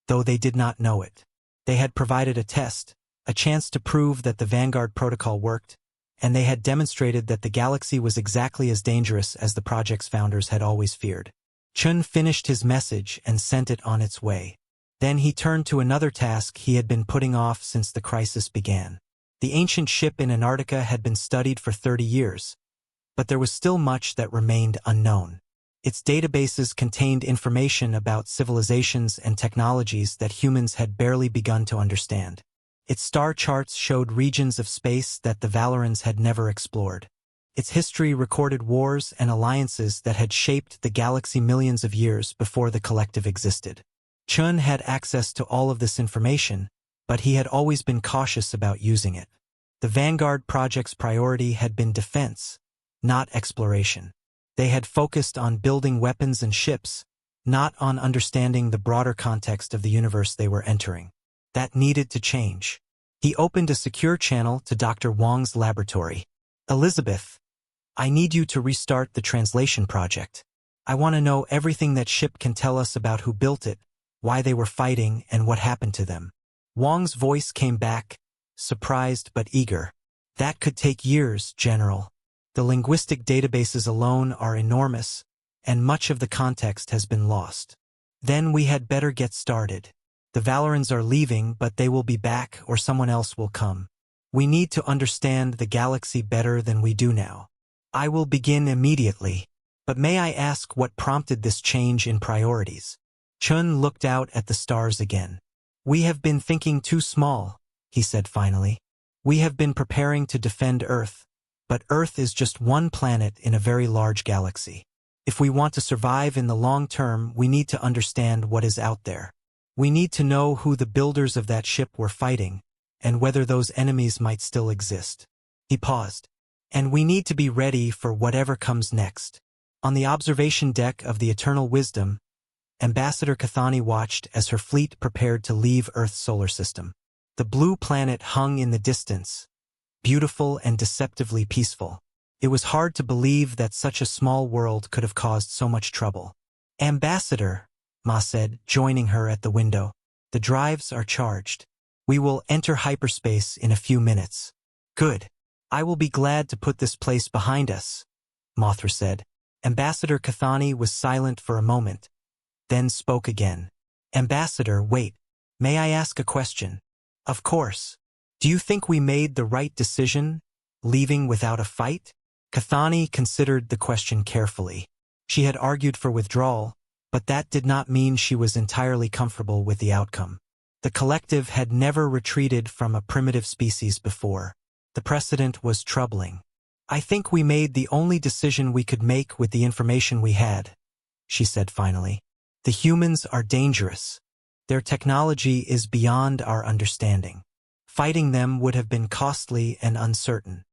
though they did not know it. They had provided a test, a chance to prove that the Vanguard protocol worked, and they had demonstrated that the galaxy was exactly as dangerous as the project's founders had always feared. Chun finished his message and sent it on its way. Then he turned to another task he had been putting off since the crisis began. The ancient ship in Antarctica had been studied for 30 years, but there was still much that remained unknown. Its databases contained information about civilizations and technologies that humans had barely begun to understand. Its star charts showed regions of space that the Valorans had never explored. Its history recorded wars and alliances that had shaped the galaxy millions of years before the collective existed. Chun had access to all of this information, but he had always been cautious about using it. The Vanguard project's priority had been defense, not exploration. They had focused on building weapons and ships, not on understanding the broader context of the universe they were entering. That needed to change. He opened a secure channel to Dr. Wong's laboratory. Elizabeth, I need you to restart the translation project. I want to know everything that ship can tell us about who built it, why they were fighting, and what happened to them. Wong's voice came back, surprised but eager. That could take years, General. The linguistic databases alone are enormous, and much of the context has been lost. Then we had better get started. The Valorans are leaving, but they will be back or someone else will come. We need to understand the galaxy better than we do now. I will begin immediately. But may I ask what prompted this change in priorities? Chun looked out at the stars again. We have been thinking too small, he said finally. We have been preparing to defend Earth, but Earth is just one planet in a very large galaxy. If we want to survive in the long term, we need to understand what is out there. We need to know who the builders of that ship were fighting, and whether those enemies might still exist. He paused. And we need to be ready for whatever comes next. On the observation deck of the Eternal Wisdom, Ambassador Cathani watched as her fleet prepared to leave Earth's solar system. The blue planet hung in the distance, beautiful and deceptively peaceful. It was hard to believe that such a small world could have caused so much trouble. Ambassador, Ma said, joining her at the window. The drives are charged. We will enter hyperspace in a few minutes. Good. I will be glad to put this place behind us, Mothra said. Ambassador Cathani was silent for a moment, then spoke again. Ambassador, wait. May I ask a question? Of course. Do you think we made the right decision, leaving without a fight? Cathani considered the question carefully. She had argued for withdrawal, but that did not mean she was entirely comfortable with the outcome. The collective had never retreated from a primitive species before. The precedent was troubling. I think we made the only decision we could make with the information we had, she said finally. The humans are dangerous. Their technology is beyond our understanding. Fighting them would have been costly and uncertain.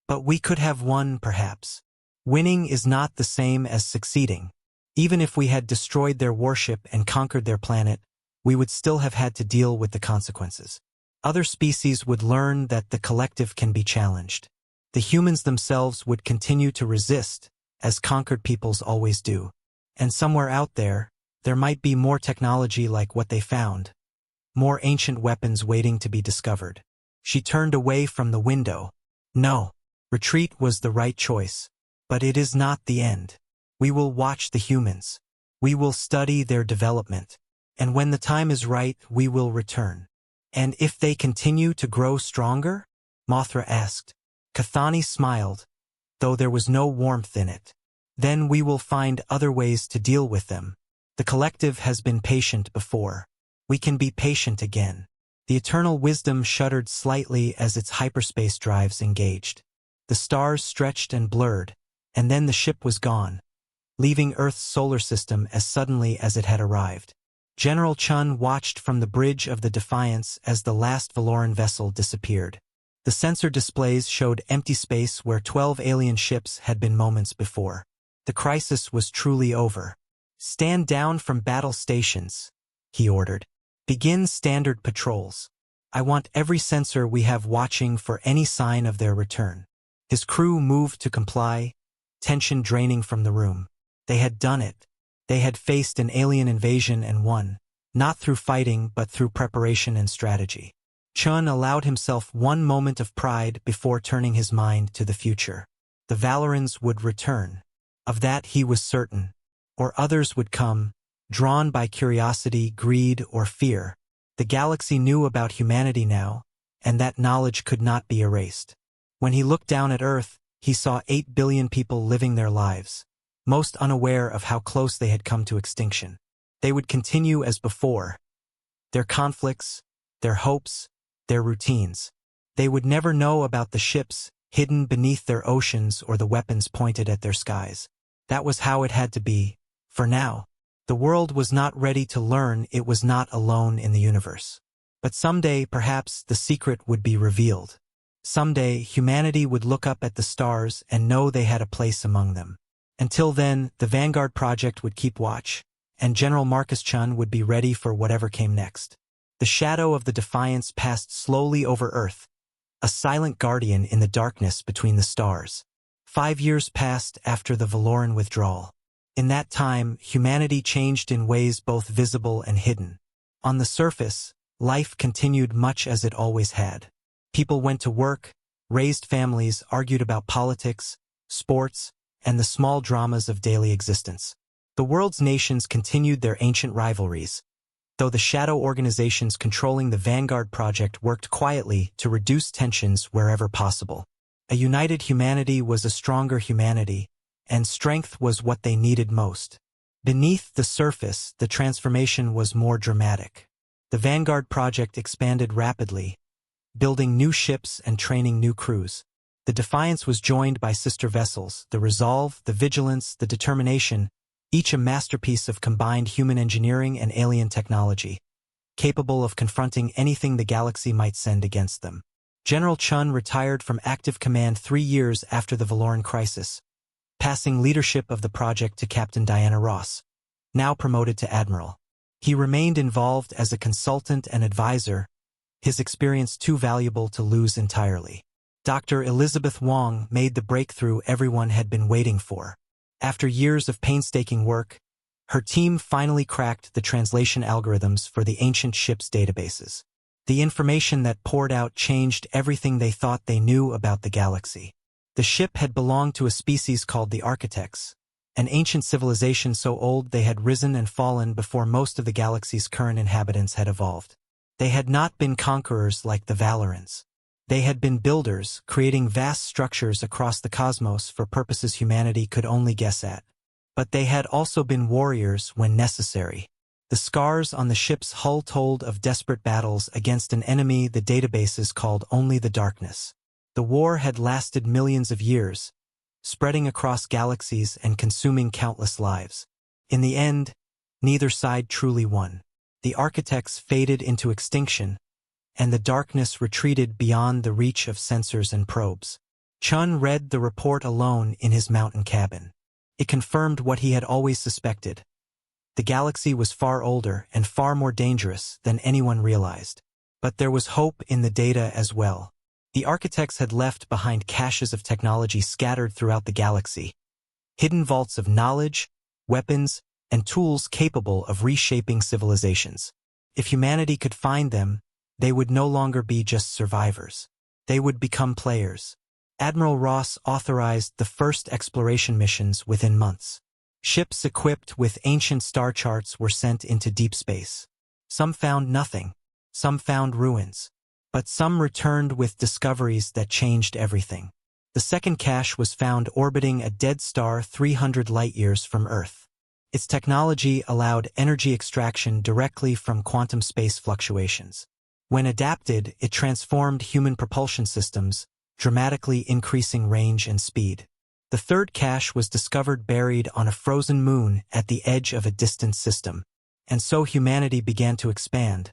But we could have won, perhaps. Winning is not the same as succeeding. Even if we had destroyed their warship and conquered their planet, we would still have had to deal with the consequences. Other species would learn that the collective can be challenged. The humans themselves would continue to resist, as conquered peoples always do. And somewhere out there, there might be more technology like what they found. More ancient weapons waiting to be discovered. She turned away from the window. No, retreat was the right choice. But it is not the end. We will watch the humans. We will study their development. And when the time is right, we will return. And if they continue to grow stronger? Mothra asked. Cathani smiled, though there was no warmth in it. Then we will find other ways to deal with them. The collective has been patient before. We can be patient again. The Eternal Wisdom shuddered slightly as its hyperspace drives engaged. The stars stretched and blurred, and then the ship was gone, leaving Earth's solar system as suddenly as it had arrived. General Chun watched from the bridge of the Defiance as the last Valoran vessel disappeared. The sensor displays showed empty space where 12 alien ships had been moments before. The crisis was truly over. Stand down from battle stations, he ordered. Begin standard patrols. I want every sensor we have watching for any sign of their return. His crew moved to comply, tension draining from the room. They had done it. They had faced an alien invasion and won, not through fighting but through preparation and strategy. Chun allowed himself one moment of pride before turning his mind to the future. The Valorans would return. Of that he was certain. Or others would come, drawn by curiosity, greed, or fear. The galaxy knew about humanity now, and that knowledge could not be erased. When he looked down at Earth, he saw 8 billion people living their lives, most unaware of how close they had come to extinction. They would continue as before. Their conflicts, their hopes, their routines. They would never know about the ships hidden beneath their oceans or the weapons pointed at their skies. That was how it had to be, for now. The world was not ready to learn it was not alone in the universe. But someday, perhaps, the secret would be revealed. Someday, humanity would look up at the stars and know they had a place among them. Until then, the Vanguard Project would keep watch, and General Marcus Chun would be ready for whatever came next. The shadow of the Defiance passed slowly over Earth, a silent guardian in the darkness between the stars. 5 years passed after the Valoran withdrawal. In that time, humanity changed in ways both visible and hidden. On the surface, life continued much as it always had. People went to work, raised families, argued about politics, sports, and the small dramas of daily existence. The world's nations continued their ancient rivalries, though the shadow organizations controlling the Vanguard project worked quietly to reduce tensions wherever possible. A united humanity was a stronger humanity, and strength was what they needed most. Beneath the surface, the transformation was more dramatic. The Vanguard project expanded rapidly, building new ships and training new crews. The Defiance was joined by sister vessels, the Resolve, the Vigilance, the Determination, each a masterpiece of combined human engineering and alien technology, capable of confronting anything the galaxy might send against them. General Chun retired from active command 3 years after the Valoran crisis, passing leadership of the project to Captain Diana Ross, now promoted to Admiral. He remained involved as a consultant and advisor, his experience too valuable to lose entirely. Dr. Elizabeth Wong made the breakthrough everyone had been waiting for. After years of painstaking work, her team finally cracked the translation algorithms for the ancient ship's databases. The information that poured out changed everything they thought they knew about the galaxy. The ship had belonged to a species called the Architects, an ancient civilization so old they had risen and fallen before most of the galaxy's current inhabitants had evolved. They had not been conquerors like the Valorans. They had been builders, creating vast structures across the cosmos for purposes humanity could only guess at. But they had also been warriors when necessary. The scars on the ship's hull told of desperate battles against an enemy the databases called only the Darkness. The war had lasted millions of years, spreading across galaxies and consuming countless lives. In the end, neither side truly won. The Architects faded into extinction, and the Darkness retreated beyond the reach of sensors and probes. Chun read the report alone in his mountain cabin. It confirmed what he had always suspected. The galaxy was far older and far more dangerous than anyone realized. But there was hope in the data as well. The Architects had left behind caches of technology scattered throughout the galaxy, hidden vaults of knowledge, weapons, and tools capable of reshaping civilizations. If humanity could find them, they would no longer be just survivors. They would become players. Admiral Ross authorized the first exploration missions within months. Ships equipped with ancient star charts were sent into deep space. Some found nothing. Some found ruins. But some returned with discoveries that changed everything. The second cache was found orbiting a dead star 300 light-years from Earth. Its technology allowed energy extraction directly from quantum space fluctuations. When adapted, it transformed human propulsion systems, dramatically increasing range and speed. The third cache was discovered buried on a frozen moon at the edge of a distant system. And so humanity began to expand,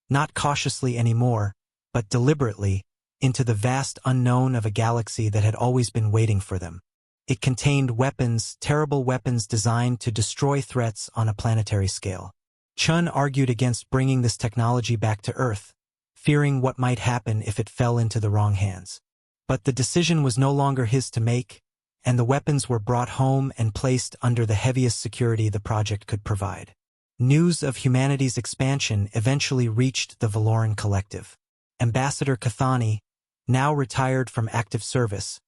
not cautiously anymore, but deliberately, into the vast unknown of a galaxy that had always been waiting for them. It contained weapons, terrible weapons designed to destroy threats on a planetary scale. Chun argued against bringing this technology back to Earth, fearing what might happen if it fell into the wrong hands. But the decision was no longer his to make, and the weapons were brought home and placed under the heaviest security the project could provide. News of humanity's expansion eventually reached the Valoran Collective. Ambassador Cathani, now retired from active service,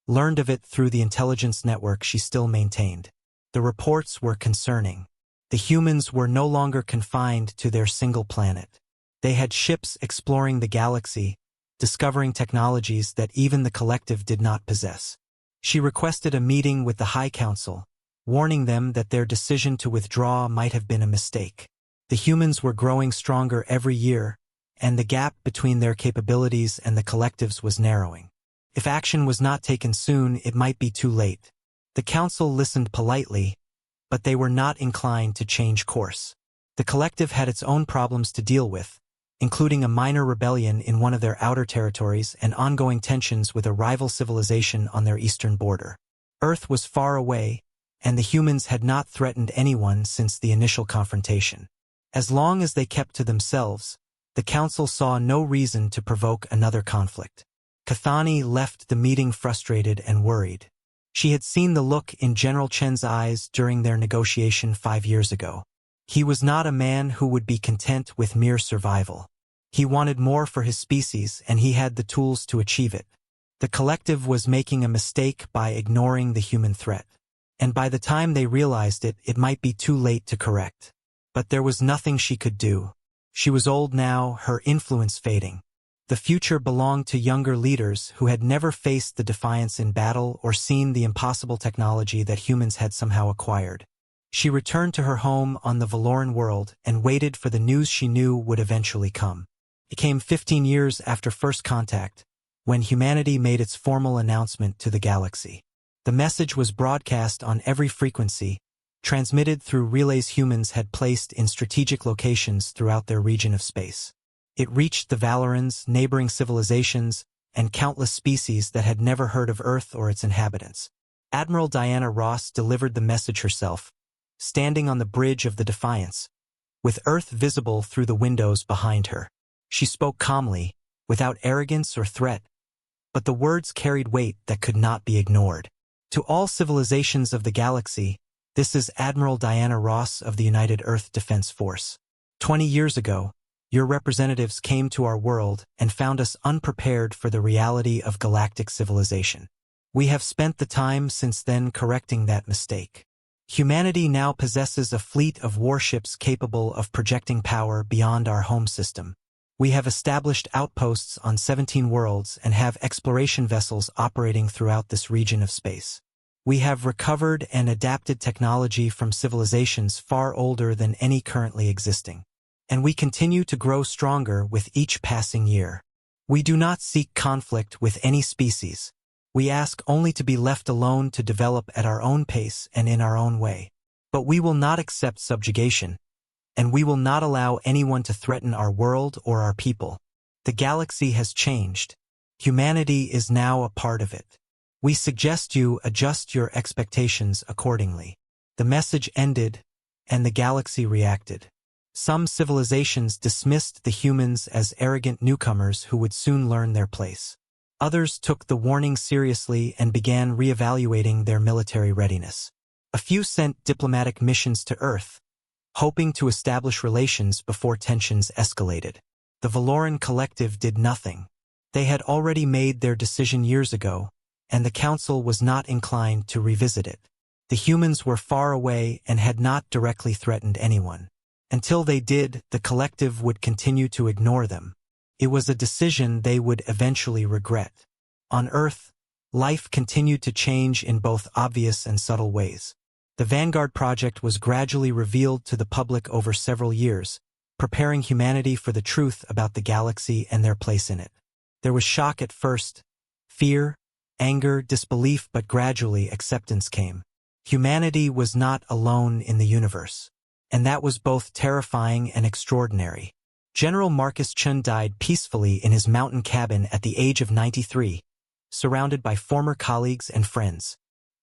learned of it through the intelligence network she still maintained. The reports were concerning. The humans were no longer confined to their single planet. They had ships exploring the galaxy, discovering technologies that even the Collective did not possess. She requested a meeting with the High Council, warning them that their decision to withdraw might have been a mistake. The humans were growing stronger every year, and the gap between their capabilities and the Collective's was narrowing. If action was not taken soon, it might be too late. The Council listened politely, but they were not inclined to change course. The Collective had its own problems to deal with, including a minor rebellion in one of their outer territories and ongoing tensions with a rival civilization on their eastern border. Earth was far away, and the humans had not threatened anyone since the initial confrontation. As long as they kept to themselves, the Council saw no reason to provoke another conflict. Kathani left the meeting frustrated and worried. She had seen the look in General Chen's eyes during their negotiation 5 years ago. He was not a man who would be content with mere survival. He wanted more for his species, and he had the tools to achieve it. The collective was making a mistake by ignoring the human threat. And by the time they realized it, it might be too late to correct. But there was nothing she could do. She was old now, her influence fading. The future belonged to younger leaders who had never faced the defiance in battle or seen the impossible technology that humans had somehow acquired. She returned to her home on the Valoran world and waited for the news she knew would eventually come. It came 15 years after first contact, when humanity made its formal announcement to the galaxy. The message was broadcast on every frequency, transmitted through relays humans had placed in strategic locations throughout their region of space. It reached the Valorans, neighboring civilizations, and countless species that had never heard of Earth or its inhabitants. Admiral Diana Ross delivered the message herself, standing on the bridge of the Defiance, with Earth visible through the windows behind her. She spoke calmly, without arrogance or threat, but the words carried weight that could not be ignored. To all civilizations of the galaxy, this is Admiral Diana Ross of the United Earth Defense Force. 20 years ago, your representatives came to our world and found us unprepared for the reality of galactic civilization. We have spent the time since then correcting that mistake. Humanity now possesses a fleet of warships capable of projecting power beyond our home system. We have established outposts on 17 worlds and have exploration vessels operating throughout this region of space. We have recovered and adapted technology from civilizations far older than any currently existing. And we continue to grow stronger with each passing year. We do not seek conflict with any species. We ask only to be left alone to develop at our own pace and in our own way. But we will not accept subjugation, and we will not allow anyone to threaten our world or our people. The galaxy has changed. Humanity is now a part of it. We suggest you adjust your expectations accordingly. The message ended, and the galaxy reacted. Some civilizations dismissed the humans as arrogant newcomers who would soon learn their place. Others took the warning seriously and began reevaluating their military readiness. A few sent diplomatic missions to Earth, hoping to establish relations before tensions escalated. The Valoran collective did nothing. They had already made their decision years ago, and the Council was not inclined to revisit it. The humans were far away and had not directly threatened anyone. Until they did, the collective would continue to ignore them. It was a decision they would eventually regret. On Earth, life continued to change in both obvious and subtle ways. The Vanguard Project was gradually revealed to the public over several years, preparing humanity for the truth about the galaxy and their place in it. There was shock at first, fear, anger, disbelief, but gradually acceptance came. Humanity was not alone in the universe. And that was both terrifying and extraordinary. General Marcus Chun died peacefully in his mountain cabin at the age of 93, surrounded by former colleagues and friends.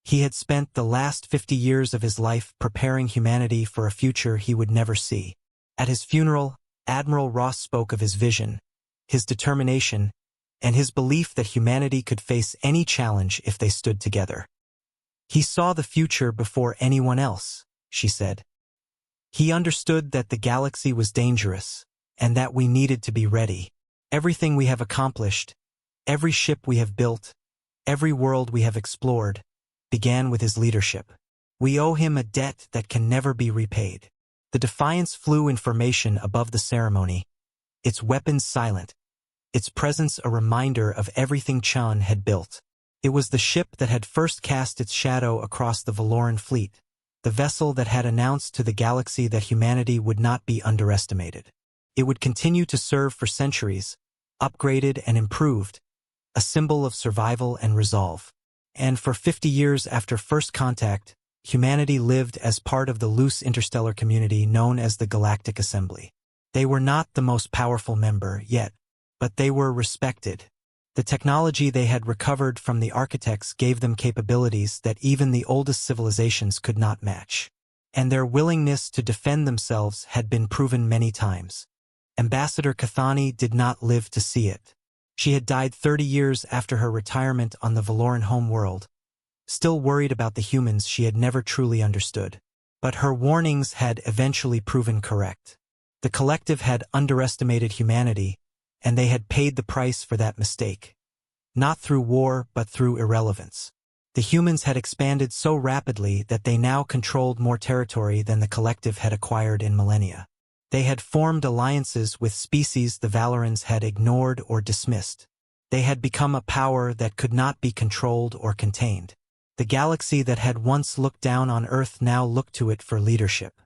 He had spent the last 50 years of his life preparing humanity for a future he would never see. At his funeral, Admiral Ross spoke of his vision, his determination, and his belief that humanity could face any challenge if they stood together. He saw the future before anyone else, she said. He understood that the galaxy was dangerous, and that we needed to be ready. Everything we have accomplished, every ship we have built, every world we have explored, began with his leadership. We owe him a debt that can never be repaid. The Defiance flew in formation above the ceremony, its weapons silent, its presence a reminder of everything Chun had built. It was the ship that had first cast its shadow across the Valoran fleet, the vessel that had announced to the galaxy that humanity would not be underestimated. It would continue to serve for centuries, upgraded and improved, a symbol of survival and resolve. And for 50 years after first contact, humanity lived as part of the loose interstellar community known as the Galactic Assembly. They were not the most powerful member yet, but they were respected. The technology they had recovered from the architects gave them capabilities that even the oldest civilizations could not match. And their willingness to defend themselves had been proven many times. Ambassador Kathani did not live to see it. She had died 30 years after her retirement on the Valoran homeworld, still worried about the humans she had never truly understood. But her warnings had eventually proven correct. The collective had underestimated humanity, and they had paid the price for that mistake. Not through war, but through irrelevance. The humans had expanded so rapidly that they now controlled more territory than the collective had acquired in millennia. They had formed alliances with species the Valorans had ignored or dismissed. They had become a power that could not be controlled or contained. The galaxy that had once looked down on Earth now looked to it for leadership.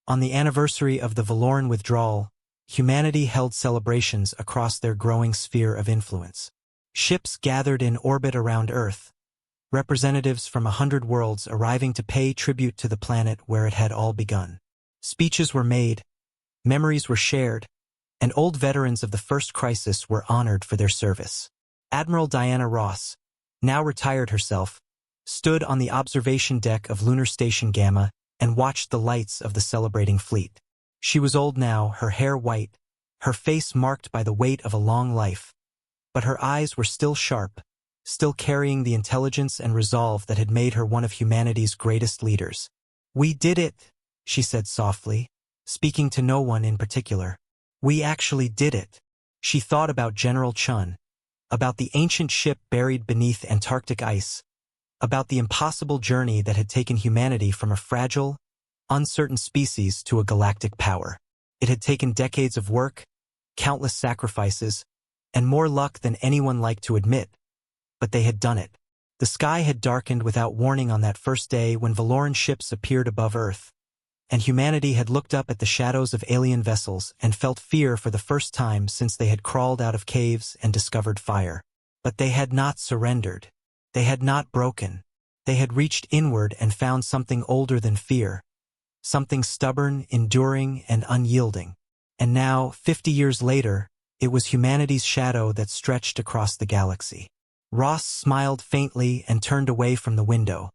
On the anniversary of the Valoran withdrawal, humanity held celebrations across their growing sphere of influence. Ships gathered in orbit around Earth, representatives from 100 worlds arriving to pay tribute to the planet where it had all begun. Speeches were made, memories were shared, and old veterans of the first crisis were honored for their service. Admiral Diana Ross, now retired herself, stood on the observation deck of Lunar Station Gamma and watched the lights of the celebrating fleet. She was old now, her hair white, her face marked by the weight of a long life, but her eyes were still sharp, still carrying the intelligence and resolve that had made her one of humanity's greatest leaders. "We did it," she said softly, speaking to no one in particular. "We actually did it." She thought about General Chun, about the ancient ship buried beneath Antarctic ice, about the impossible journey that had taken humanity from a fragile, uncertain species to a galactic power. It had taken decades of work, countless sacrifices, and more luck than anyone liked to admit, but they had done it. The sky had darkened without warning on that first day when Valoran ships appeared above Earth, and humanity had looked up at the shadows of alien vessels and felt fear for the first time since they had crawled out of caves and discovered fire. But they had not surrendered. They had not broken. They had reached inward and found something older than fear, something stubborn, enduring, and unyielding. And now, 50 years later, it was humanity's shadow that stretched across the galaxy. Ross smiled faintly and turned away from the window.